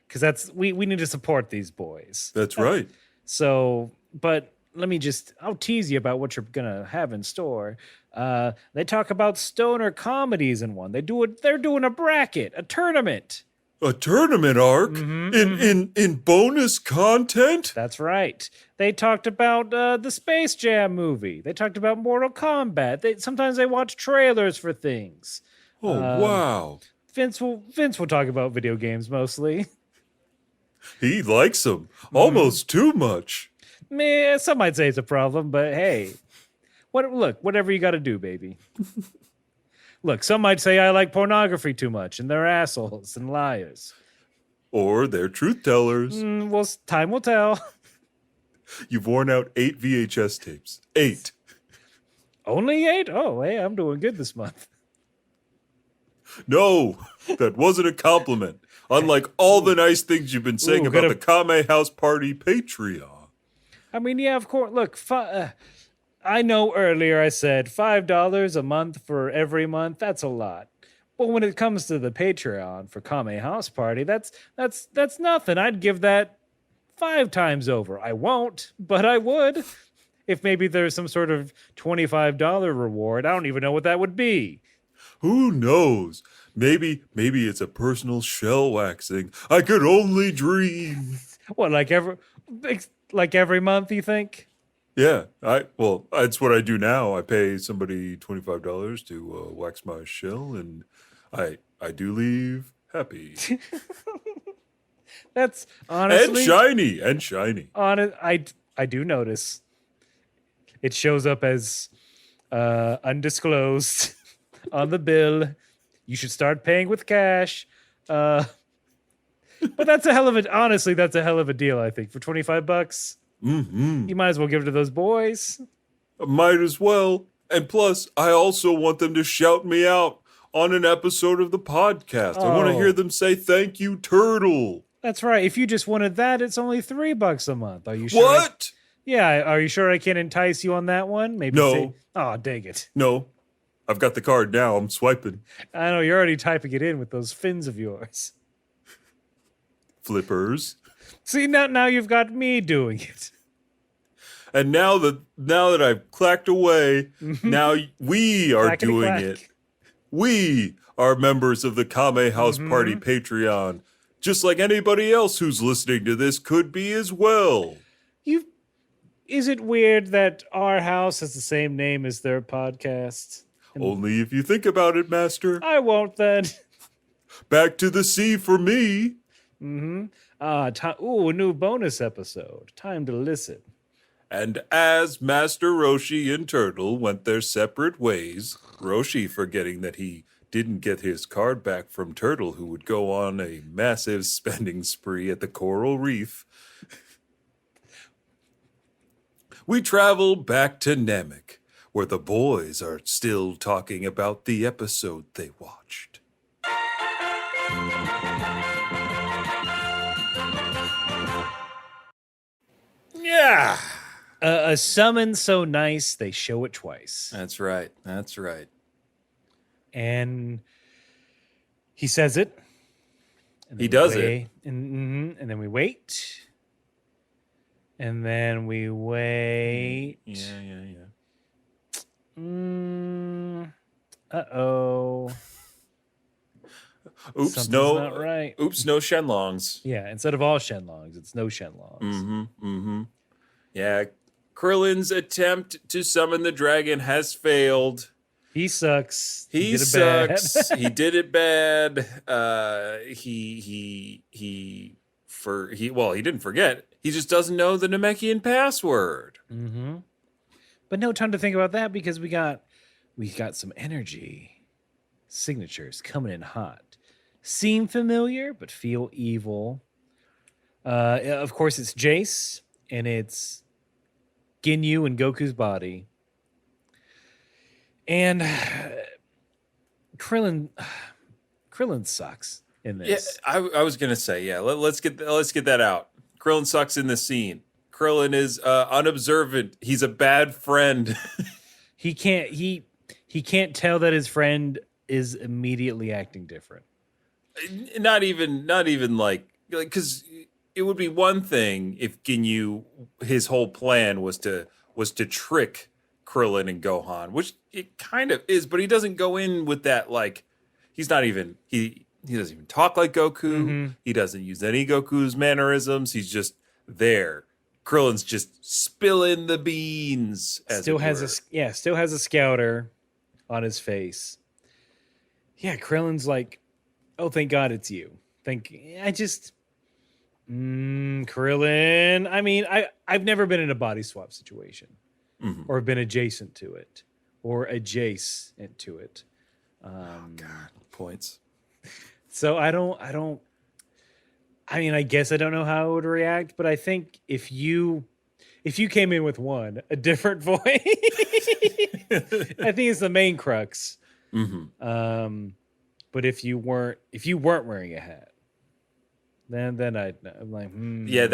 Because we need to support these boys. That's right. So, but I'll tease you about what you're gonna have in store. They talk about stoner comedies in one. They're doing a bracket, a tournament. A tournament arc in bonus content? That's right. They talked about the Space Jam movie. They talked about Mortal Kombat. Sometimes they watch trailers for things. Oh, wow. Vince will talk about video games mostly. He likes them almost too much. Man, some might say it's a problem, but hey, whatever you got to do, baby. Look, some might say I like pornography too much, and they're assholes and liars. Or they're truth tellers. Well, time will tell. You've worn out 8 VHS tapes. 8. Only 8? Oh, hey, I'm doing good this month. No, that wasn't a compliment. Unlike all the nice things you've been saying Ooh, about gotta- the Kame House Party Patreon. I mean, yeah, of course. Look, I know earlier I said $5 a month for every month. That's a lot. But when it comes to the Patreon for Kame House Party, that's nothing. I'd give that 5 times over. I won't, but I would. If maybe there's some sort of $25 reward. I don't even know what that would be. Who knows? Maybe it's a personal shell waxing. I could only dream. What, like every month, you think? Yeah, that's what I do now. I pay somebody $25 to wax my shell, and I do leave happy That's honestly and shiny. I do notice. It shows up as undisclosed on the bill. You should start paying with cash. But that's a hell of a deal, I think. For $25, you might as well give it to those boys. Might as well. And plus, I also want them to shout me out on an episode of the podcast. I want to hear them say, "Thank you, Turtle." That's right. If you just wanted that, it's only $3 a month. Are you sure? What? Yeah. Are you sure I can entice you on that one? Maybe. No. Oh, dang it. No. I've got the card now. I'm swiping. I know you're already typing it in with those fins of yours. Flippers. See, now you've got me doing it. And now that I've clacked away, now we are Clackety doing clack. it. We are members of the Kame House Party Patreon, just like anybody else who's listening to this could be as well. Is it weird that our house has the same name as their podcast? Only if you think about it, Master. I won't then. Back to the sea for me. A new bonus episode. Time to listen. And as Master Roshi and Turtle went their separate ways, Roshi forgetting that he didn't get his card back from Turtle, who would go on a massive spending spree at the coral reef, we travel back to Namek, where the boys are still talking about the episode they watched. Yeah. A summon so nice, they show it twice. That's right. That's right. And he says it. And then He does we it. wait, and then we wait. And then we wait. Yeah. Uh-oh. Oops, Something's no. not right. Oops, no Shenlongs. Yeah, instead of all Shenlongs, it's no Shenlongs. Yeah, Krillin's attempt to summon the dragon has failed. He sucks. He did it bad. sucks. He did it bad. He didn't forget. He just doesn't know the Namekian password. But no time to think about that because we got some energy signatures coming in hot. Seem familiar, but feel evil. Of course, it's Jeice, and it's Ginyu and Goku's body. And Krillin sucks in this. Yeah, I was gonna say, yeah. Let's get that out. Krillin sucks in this scene. Krillin is unobservant. He's a bad friend. He can't tell that his friend is immediately acting different. Not even like because it would be one thing if Ginyu, his whole plan was to trick Krillin and Gohan, which it kind of is, but he doesn't go in with that like he doesn't even talk like Goku. He doesn't use any Goku's mannerisms. He's just there. Krillin's just spilling the beans. Still has a scouter on his face. Yeah, Krillin's like, oh, thank God it's you. Krillin. I mean, I've never been in a body swap situation or been adjacent to it or adjacent to it. God, points. So I mean, I guess I don't know how I would react, but I think if you came in with a different voice, I think it's the main crux. But if you weren't wearing a hat, then I'm like, Yeah,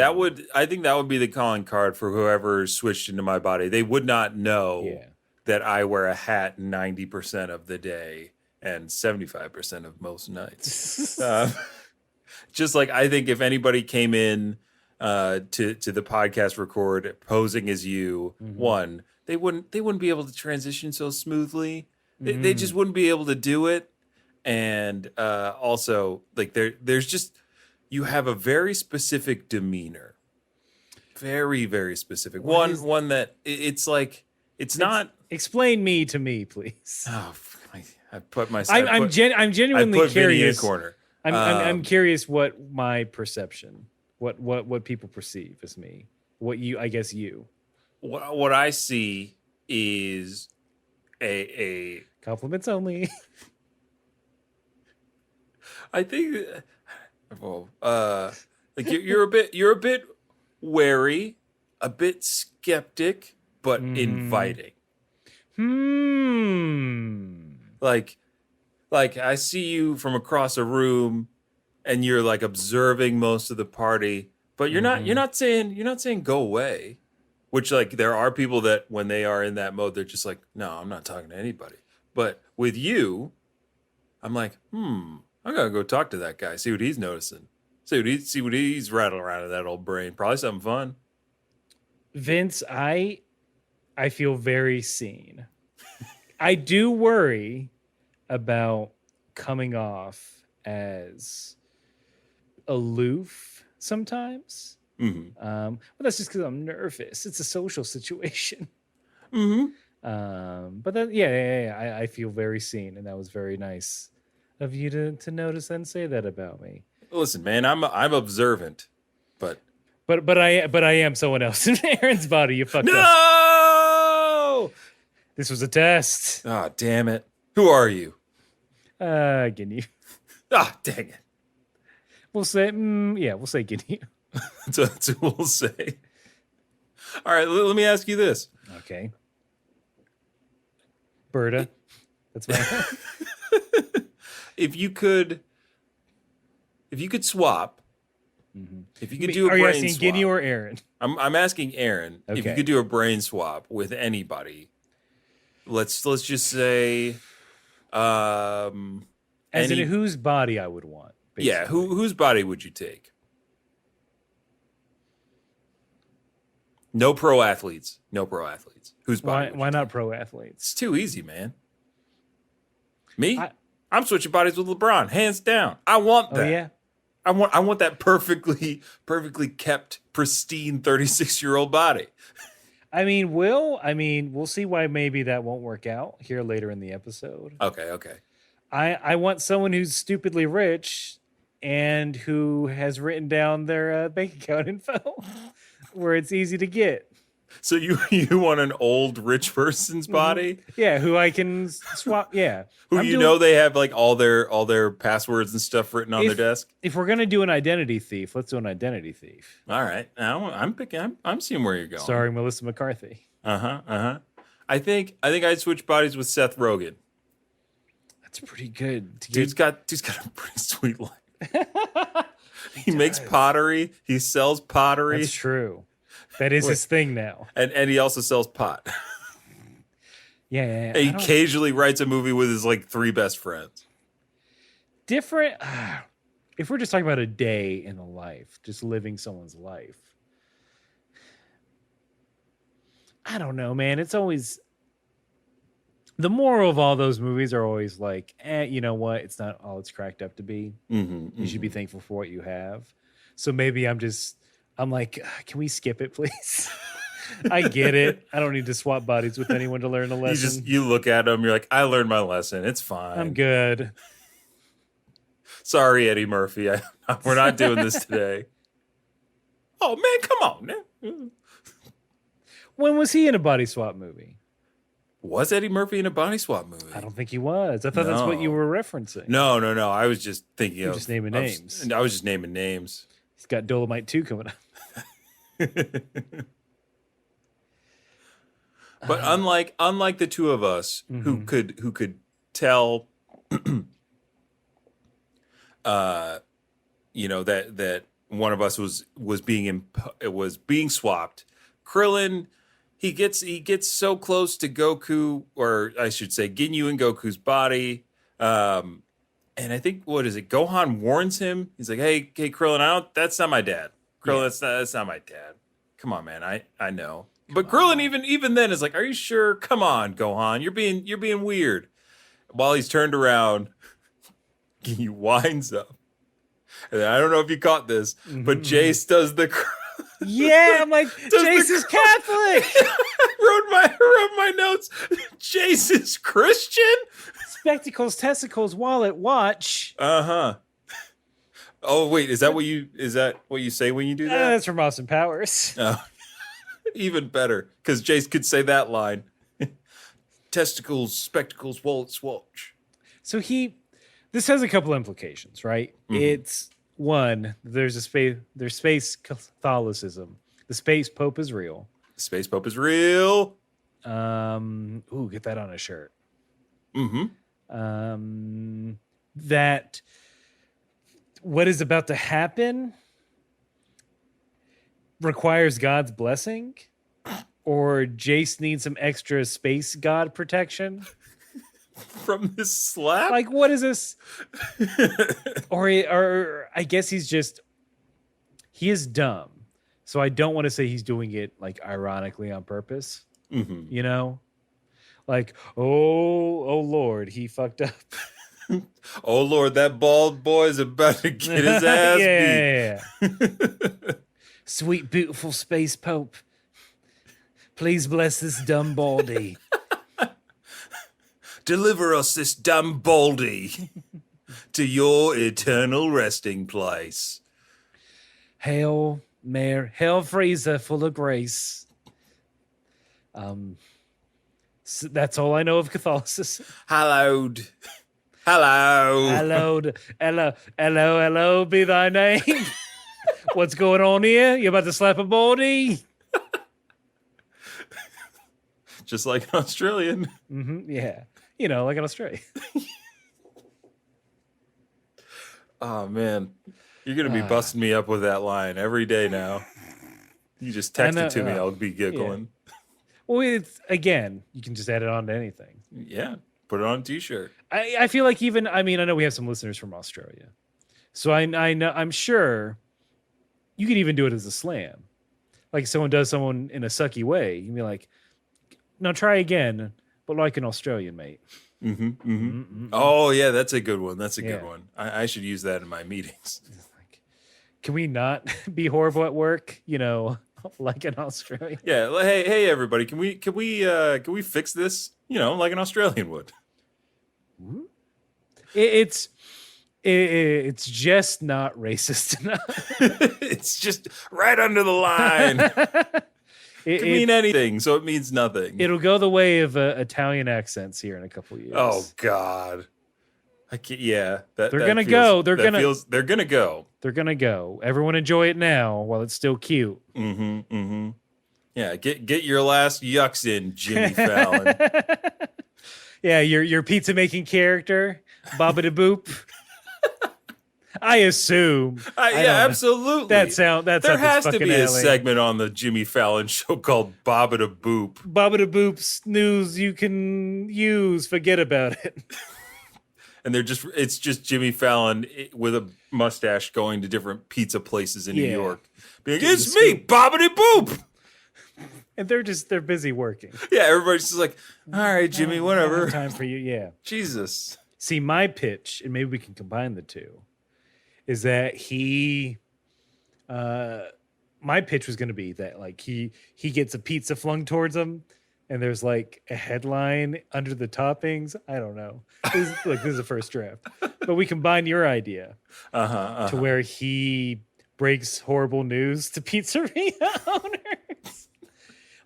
I think that would be the calling card for whoever switched into my body. They would not know Yeah. that I wear a hat 90% of the day and 75% of most nights. Just like I think if anybody came in to the podcast record posing as you, one, they wouldn't be able to transition so smoothly. They just wouldn't be able to do it. And also, like there's just, you have a very specific demeanor, very very specific. One that it's like it's not. Explain me to me, please. Oh, I put myself. I'm genuinely I put Vinny in a curious. corner. I'm curious what my perception, what people perceive as me. What you, I guess you. What I see is a Compliments only. I think, well, like you're a bit wary, a bit skeptic, but inviting. Like I see you from across a room, and you're like observing most of the party, but you're not saying go away. Which, like, there are people that when they are in that mode, they're just like, no, I'm not talking to anybody. But with you, I'm like, I'm gonna go talk to that guy, see what he's noticing, see what he's rattling around in that old brain. Probably something fun. Vince, I feel very seen. I do worry about coming off as aloof sometimes. But that's just because I'm nervous. It's a social situation. But then, yeah, I feel very seen, and that was very nice of you to notice and say that about me. Listen, man, I'm observant, but I am someone else in Aaron's body. You fucked up. no. This was a test. Ah, damn it. Who are you? Ginyu. Ah, dang it. We'll say, we'll say Ginyu. That's what we'll say. All right, let me ask you this. Okay. Berta. That's my If you could swap, if you could do a Are you brain asking swap. Ginyu or Aaron? I'm asking Aaron if you Okay. could do a brain swap with anybody. Let's just say As in whose body I would want. Basically. Yeah, whose body would you take? No pro athletes. Whose body? Why not pro athletes? It's too easy, man. Me? I'm switching bodies with LeBron, hands down. I want that. Oh yeah. I want that perfectly kept, pristine 36-year-old body. I mean, we'll see why maybe that won't work out here later in the episode. Okay. I want someone who's stupidly rich and who has written down their bank account info where it's easy to get. So you want an old rich person's body? Yeah, who I can swap. Yeah. Who they have like all their passwords and stuff written on their desk? If we're going to do an identity thief, let's do an identity thief. All right. Now I'm seeing where you're going. Starring Melissa McCarthy. I think I'd switch bodies with Seth Rogen. That's pretty good. Dude's got a pretty sweet life. He makes pottery. He sells pottery. That's true. That is his thing now. And he also sells pot. Yeah. He occasionally writes a movie with his like 3 best friends. Different. If we're just talking about a day in the life, just living someone's life. I don't know, man. It's always the moral of all those movies are always like, you know what? It's not all it's cracked up to be. You should be thankful for what you have. So maybe I'm like, can we skip it, please? I get it. I don't need to swap bodies with anyone to learn a lesson. You look at them, you're like, I learned my lesson. It's fine. I'm good. Sorry, Eddie Murphy. We're not doing this today. Oh, man, come on, man. When was he in a body swap movie? Was Eddie Murphy in a body swap movie? I don't think he was. I thought that's what you were referencing. No. I was just thinking You're just naming names. I was just naming names. He's got Dolomite 2 coming up. But unlike the two of us who could tell that one of us was being swapped. Krillin, he gets so close to Goku, or I should say Ginyu and Goku's body. And I think, what is it? Gohan warns him. He's like, hey, Krillin, that's not my dad. Krillin, that's not my dad. Come on, man. I know. But Krillin even then is like, are you sure? Come on, Gohan. You're being weird. While he's turned around, he winds up. And I don't know if you caught this, but Jeice does the Yeah, I'm like, Jeice is Catholic. I wrote my notes. Jeice is Christian? Spectacles, testicles, wallet, watch. Uh-huh. Oh, wait, is that what you say when you do that? That's from Austin Powers. Oh, even better, because Jeice could say that line. Testicles, spectacles, wallets, watch. So this has a couple implications, right? Mm-hmm. It's one, there's space Catholicism. The space Pope is real. Space Pope is real. Get that on a shirt. Mm-hmm. That what is about to happen requires God's blessing, or Jeice needs some extra space god protection from this slap. Like, what is this? or I guess he is dumb. So I don't want to say he's doing it like ironically on purpose. Mm-hmm. You know, like, oh Lord, he fucked up. Oh Lord, that bald boy's about to get his ass beat. Yeah. Sweet, beautiful space Pope, please bless this dumb baldy. Deliver us this dumb baldy to your eternal resting place. Hail Mary, hail Frieza, full of grace. So that's all I know of Catholicism. Hallowed. Hello, be thy name. What's going on here? You about to slap a baldy? Just like an Australian. Mm-hmm, yeah. You know, like in Australia. Oh, man. You're going to be busting me up with that line every day now. You just text it to me. I'll be giggling. Yeah. Well, it's, again, you can just add it on to anything. Yeah. Put it on a t-shirt. I feel like I know we have some listeners from Australia. So I know, I'm sure you could even do it as a slam. Like someone does someone in a sucky way. You'd be like, no, try again, but like an Australian, mate. Mm-hmm, mm-hmm. Mm-hmm. Oh, yeah, that's a good one. That's a good one. I should use that in my meetings. Like, can we not be horrible at work? You know, like an Australian. Yeah. Hey, everybody, can we fix this? You know, like an Australian would. It's just not racist enough. It's just right under the line. It can mean anything, so it means nothing. It'll go the way of Italian accents here in a couple years. Oh God, I can't. Yeah, they're gonna go. They're gonna go. Everyone enjoy it now while it's still cute. Mm-hmm. Mm-hmm. Yeah, get your last yucks in, Jimmy Fallon. Yeah, your pizza making character, Baba da Boop. I assume. Absolutely. There has to be a segment on the Jimmy Fallon show called Baba da Boop. Baba da Boop's news you can use. Forget about it. And it's just Jimmy Fallon with a mustache going to different pizza places in New York. Being, it's me, Baba da Boop. And they're busy working. Yeah, everybody's just like, all right, Jimmy, whatever. Time for you, yeah. Jesus. See, my pitch, and maybe we can combine the two, is that my pitch was going to be that like he gets a pizza flung towards him, and there's like a headline under the toppings. I don't know. This is the first draft, but we combine your idea to where he breaks horrible news to pizzeria owners.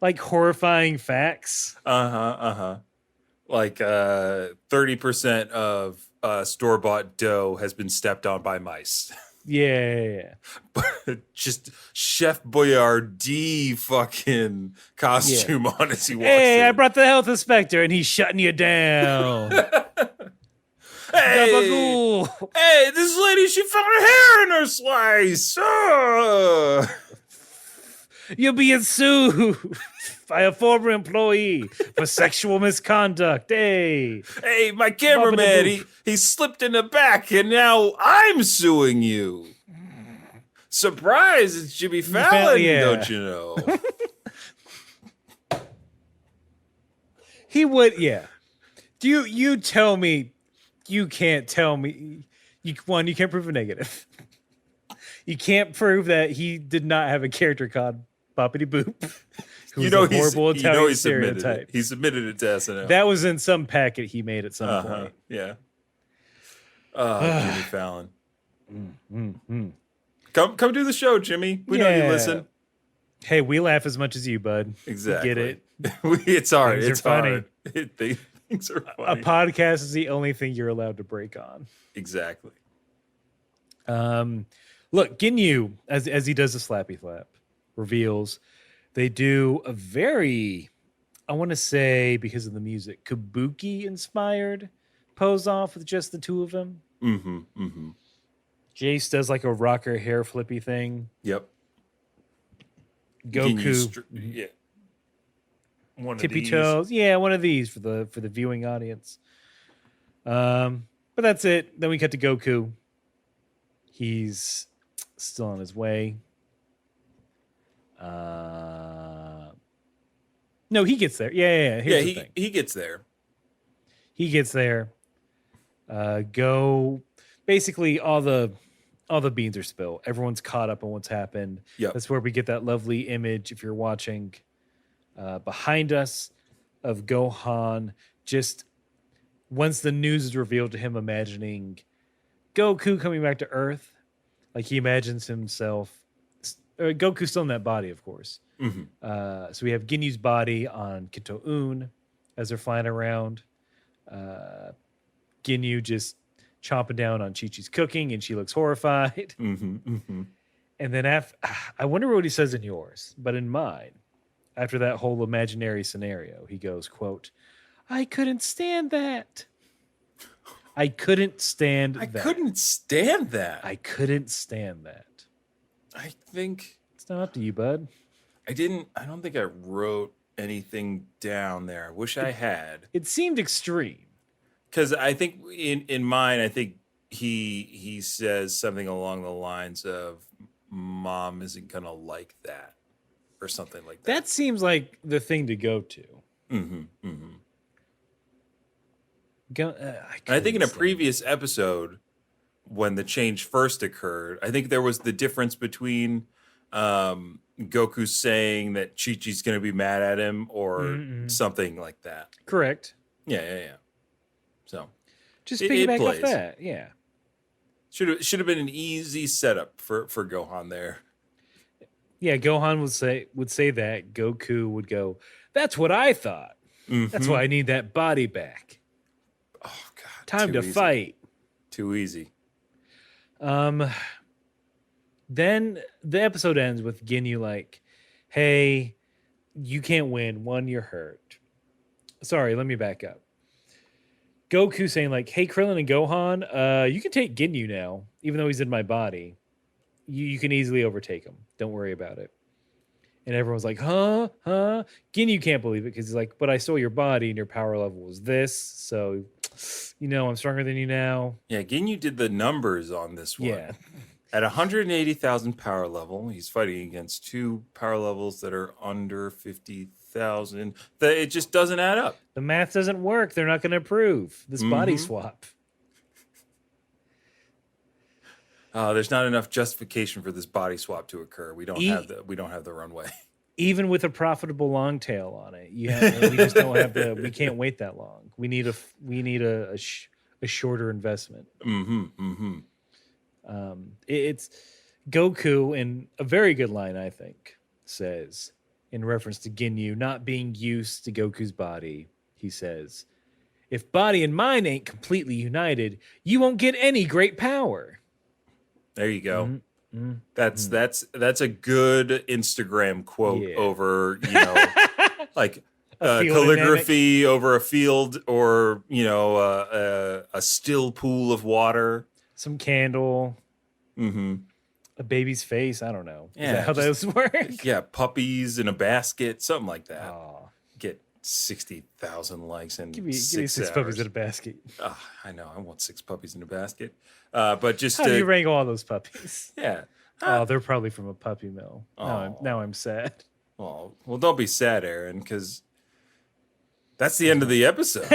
Like horrifying facts. Like 30% of store-bought dough has been stepped on by mice. Yeah. Just Chef Boyardee fucking costume on as he walks in. Hey, I brought the health inspector and he's shutting you down. Hey, Gabagool. hey, this lady, she found a hair in her slice. You're being sued by a former employee for sexual misconduct. Hey. Hey, my cameraman, Boop. he slipped in the back, and now I'm suing you. Surprise, it's Jimmy Fallon, yeah. don't you know? He would, yeah. You tell me, you can't tell me. You can't prove a negative. You can't prove that he did not have a character called Boppity Boop. Who was a horrible Italian stereotype. He submitted it to SNL. That was in some packet he made at some point. Yeah. Jimmy Fallon. Mm. Come do the show, Jimmy. We know you listen. Hey, we laugh as much as you, bud. Exactly. Get it? It's hard. Things It's are funny. hard. Things are A funny. podcast is the only thing you're allowed to break on. Exactly. Look, Ginyu, as he does the slappy flap, reveals they do a very, I want to say, because of the music, kabuki inspired pose off with just the two of them. Jeice does like a rocker hair flippy thing. Yep. Goku, Yeah. One of tippy these. toes. Yeah, one of these for the viewing audience. But that's it. Then we cut to Goku. He's still on his way. No, he gets there. Yeah. Here's the thing. He gets there. He gets there. Basically all the beans are spilled. Everyone's caught up on what's happened. Yep. That's where we get that lovely image, if you're watching behind us, of Gohan just once the news is revealed to him, imagining Goku coming back to Earth. Like he imagines himself, Goku's still in that body, of course. So we have Ginyu's body on Kito-un as they're flying around. Ginyu just chomping down on Chi-Chi's cooking, and she looks horrified. And then I wonder what he says in yours, but in mine, after that whole imaginary scenario, he goes, quote, I couldn't stand that. I couldn't stand that. I couldn't stand that. I couldn't stand that. I think It's not up to you, bud. I don't think I wrote anything down there. I wish I had. It seemed extreme. Because I think in mine, I think he says something along the lines of "Mom isn't gonna like that" or something like that. That seems like the thing to go to. I think in a previous episode, when the change first occurred, I think there was the difference between Goku saying that Chi-Chi's going to be mad at him or something like that. Correct. Yeah. So Just it piggyback off plays. that. Yeah. Should have been an easy setup for Gohan there. Yeah, Gohan would say that. Goku would go, that's what I thought. That's why I need that body back. Oh God! Time to fight. Too easy. Then the episode ends with Ginyu like, hey, you can't win. One, you're hurt. Sorry, let me back up. Goku saying like, hey, Krillin and Gohan, you can take Ginyu now, even though he's in my body. You can easily overtake him. Don't worry about it. And everyone's like, huh? Ginyu can't believe it because he's like, but I saw your body and your power level was this. So, I'm stronger than you now. Yeah, Ginyu did the numbers on this one. Yeah. At 180,000 power level, he's fighting against two power levels that are under 50,000. It just doesn't add up. The math doesn't work. They're not going to approve this body swap. There's not enough justification for this body swap to occur. We don't have the runway. Even with a profitable long tail on it, we just don't have we can't wait that long. We need a shorter investment. It's Goku, in a very good line, I think, says in reference to Ginyu not being used to Goku's body. He says, "If body and mind ain't completely united, you won't get any great power." There you go. That's a good Instagram quote over, like field calligraphy over a field, or a still pool of water. some candle, Mm-hmm. a baby's face. I don't know. Is Yeah, that how those work? Yeah, puppies in a basket, something like that. Aw. Get 60,000 likes in Give me 6 6 hours. puppies in a basket. I know. I want 6 puppies in a basket. But just How do you wrangle all those puppies? yeah. Oh, they're probably from a puppy mill. Oh. Now I'm sad. Well, don't be sad, Aaron, because that's the end of the episode.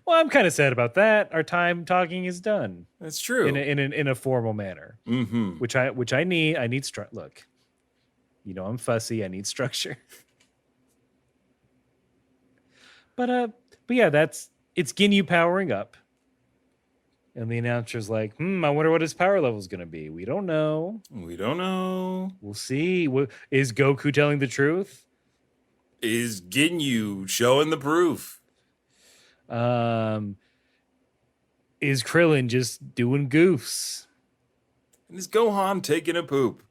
Well, I'm kind of sad about that. Our time talking is done That's true. in a formal manner, Mm-hmm. which I need. I need look. I'm fussy. I need structure. But yeah, it's Ginyu powering up. And the announcer's like, I wonder what his power level is going to be. We don't know. We'll see. Is Goku telling the truth? Is Ginyu showing the proof? Is Krillin just doing goofs? And is Gohan taking a poop?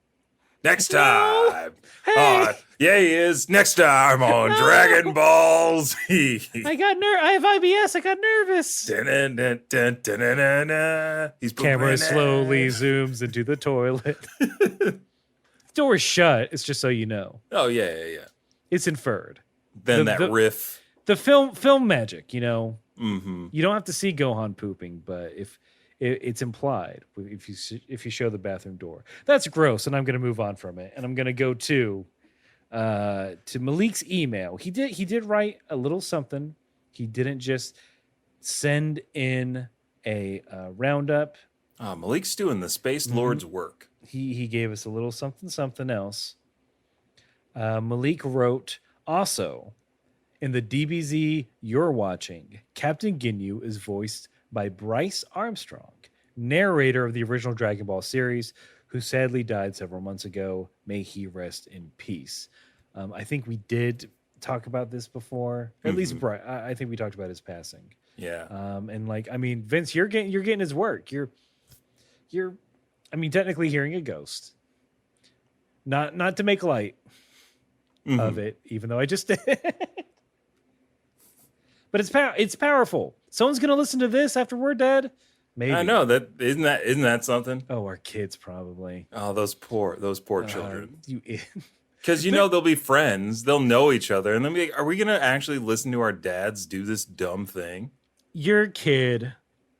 Next time. Hey! Yeah, he is. Next time on Dragon Ball Z. I have IBS. I got nervous. He's Camera slowly zooms into the toilet. The door is shut. It's just so you know. Oh, yeah. It's inferred. Then The- that the- riff. The film magic, Mm-hmm. You don't have to see Gohan pooping, but if it's implied if you show the bathroom door. That's gross, and I'm going to move on from it. And I'm going to go to Malik's email. He did write a little something. He didn't just send in a roundup. Malik's doing the Space Lord's work. He gave us a little something else. Malik wrote, also, in the DBZ you're watching, Captain Ginyu is voiced by Bryce Armstrong, narrator of the original Dragon Ball series, who sadly died several months ago. May he rest in peace. I think we did talk about this before. At least Bryce. I think we talked about his passing. Yeah. And Vince, you're getting his work. You're technically hearing a ghost. Not to make light of it, even though I just did. But it's powerful. Someone's gonna listen to this after we're dead. Maybe. I know that isn't that something? Oh, our kids probably. Oh, those poor children. Because they'll be friends, they'll know each other, and they'll be like, "Are we gonna actually listen to our dads do this dumb thing?" Your kid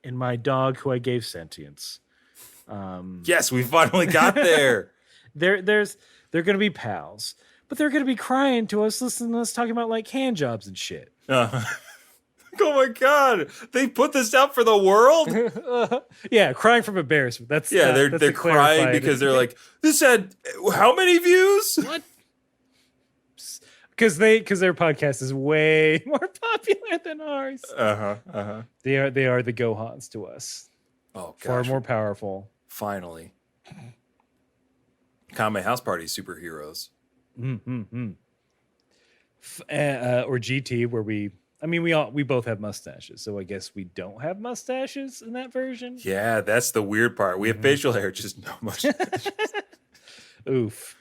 and my dog, who I gave sentience. Yes, we finally got there. They're gonna be pals, but they're gonna be crying to us, listening to us talking about like hand jobs and shit. Oh my god, they put this out for the world. Yeah, crying from embarrassment. That's They're the crying clarified- because they're like, this had how many views? What? Because their podcast is way more popular than ours. They are the Gohans to us. Oh gosh, Far more powerful. finally. Kame House Party superheroes. Or GT, where we both have mustaches, so I guess we don't have mustaches in that version. Yeah, that's the weird part. We have facial hair, just not much. Oof.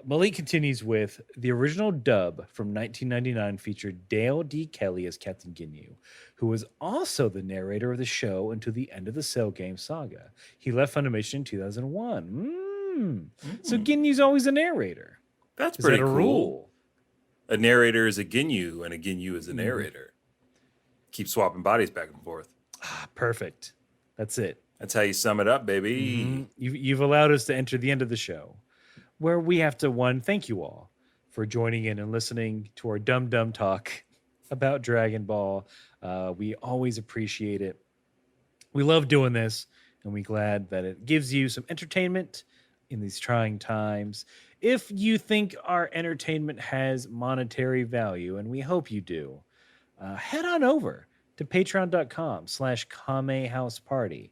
Malik continues with the original dub from 1999 featured Dale D. Kelly as Captain Ginyu, who was also the narrator of the show until the end of the Cell Game saga. He left Funimation in 2001. So Ginyu's always a narrator. That's Is pretty that a cool. rule? A narrator is a Ginyu, and a Ginyu is a narrator. Keep swapping bodies back and forth. Perfect. That's it. That's how you sum it up, baby. You've allowed us to enter the end of the show, where we have to thank you all for joining in and listening to our dumb talk about Dragon Ball. We always appreciate it. We love doing this, and we're glad that it gives you some entertainment in these trying times. If you think our entertainment has monetary value, and we hope you do, head on over to patreon.com/KameHouseParty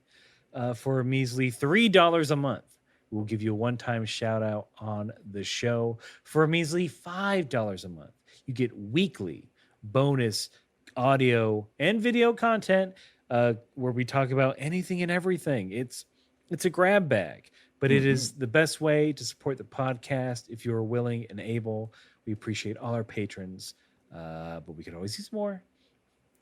for a measly $3 a month. We'll give you a one-time shout out on the show. For a measly $5 a month, you get weekly bonus audio and video content where we talk about anything and everything. It's a grab bag, but it is the best way to support the podcast if you are willing and able. We appreciate all our patrons but we could always use more.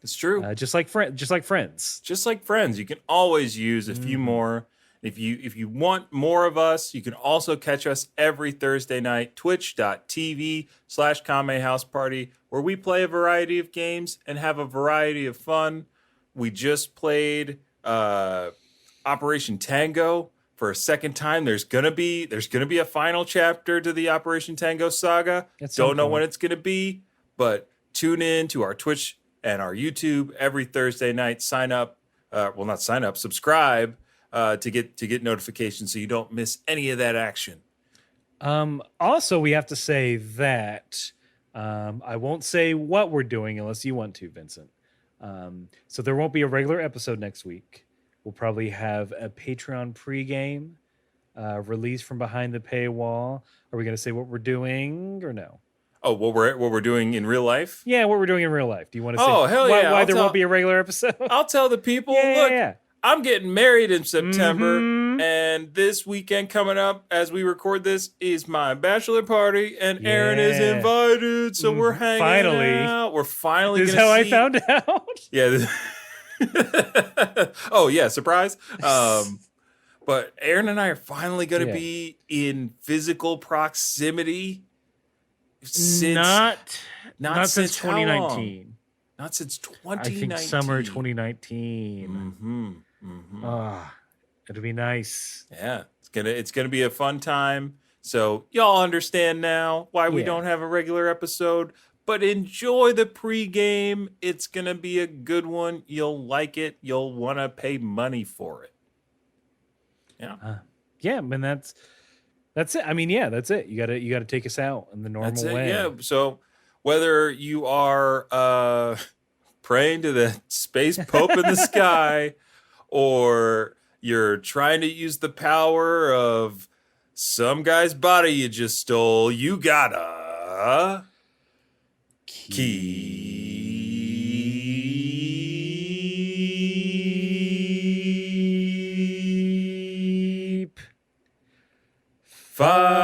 It's true. Just like friends. Just like friends, you can always use a few more. If you want more of us, you can also catch us every Thursday night, twitch.tv/Kame House Party, where we play a variety of games and have a variety of fun. We just played Operation Tango for a second time. There's gonna be a final chapter to the Operation Tango saga. Don't know when it's gonna be, but tune in to our Twitch and our YouTube every Thursday night. Sign up, not sign up, subscribe to get notifications so you don't miss any of that action. Also, we have to say that I won't say what we're doing unless you want to, Vincent. So there won't be a regular episode next week. We'll probably have a Patreon pregame release from behind the paywall. Are we going to say what we're doing or no? Oh, what we're doing in real life? Yeah, what we're doing in real life. Do you want to say why there won't be a regular episode? I'll tell the people. Look, I'm getting married in September, and this weekend coming up as we record this is my bachelor party, and Aaron is invited, so we're hanging out. We're finally This is how I found out. Yeah. Oh, yeah, surprise. But Aaron and I are finally going to be in physical proximity. Not since 2019. Not since 2019. I think summer 2019. It'll be nice. Yeah, it's gonna be a fun time. So y'all understand now why we don't have a regular episode. But enjoy the pregame. It's gonna be a good one. You'll like it. You'll want to pay money for it. Yeah, and that's it. I mean, that's it. You gotta take us out in the normal way. Yeah. So whether you are praying to the space pope in the sky, or you're trying to use the power of some guy's body you just stole, you gotta keep fighting.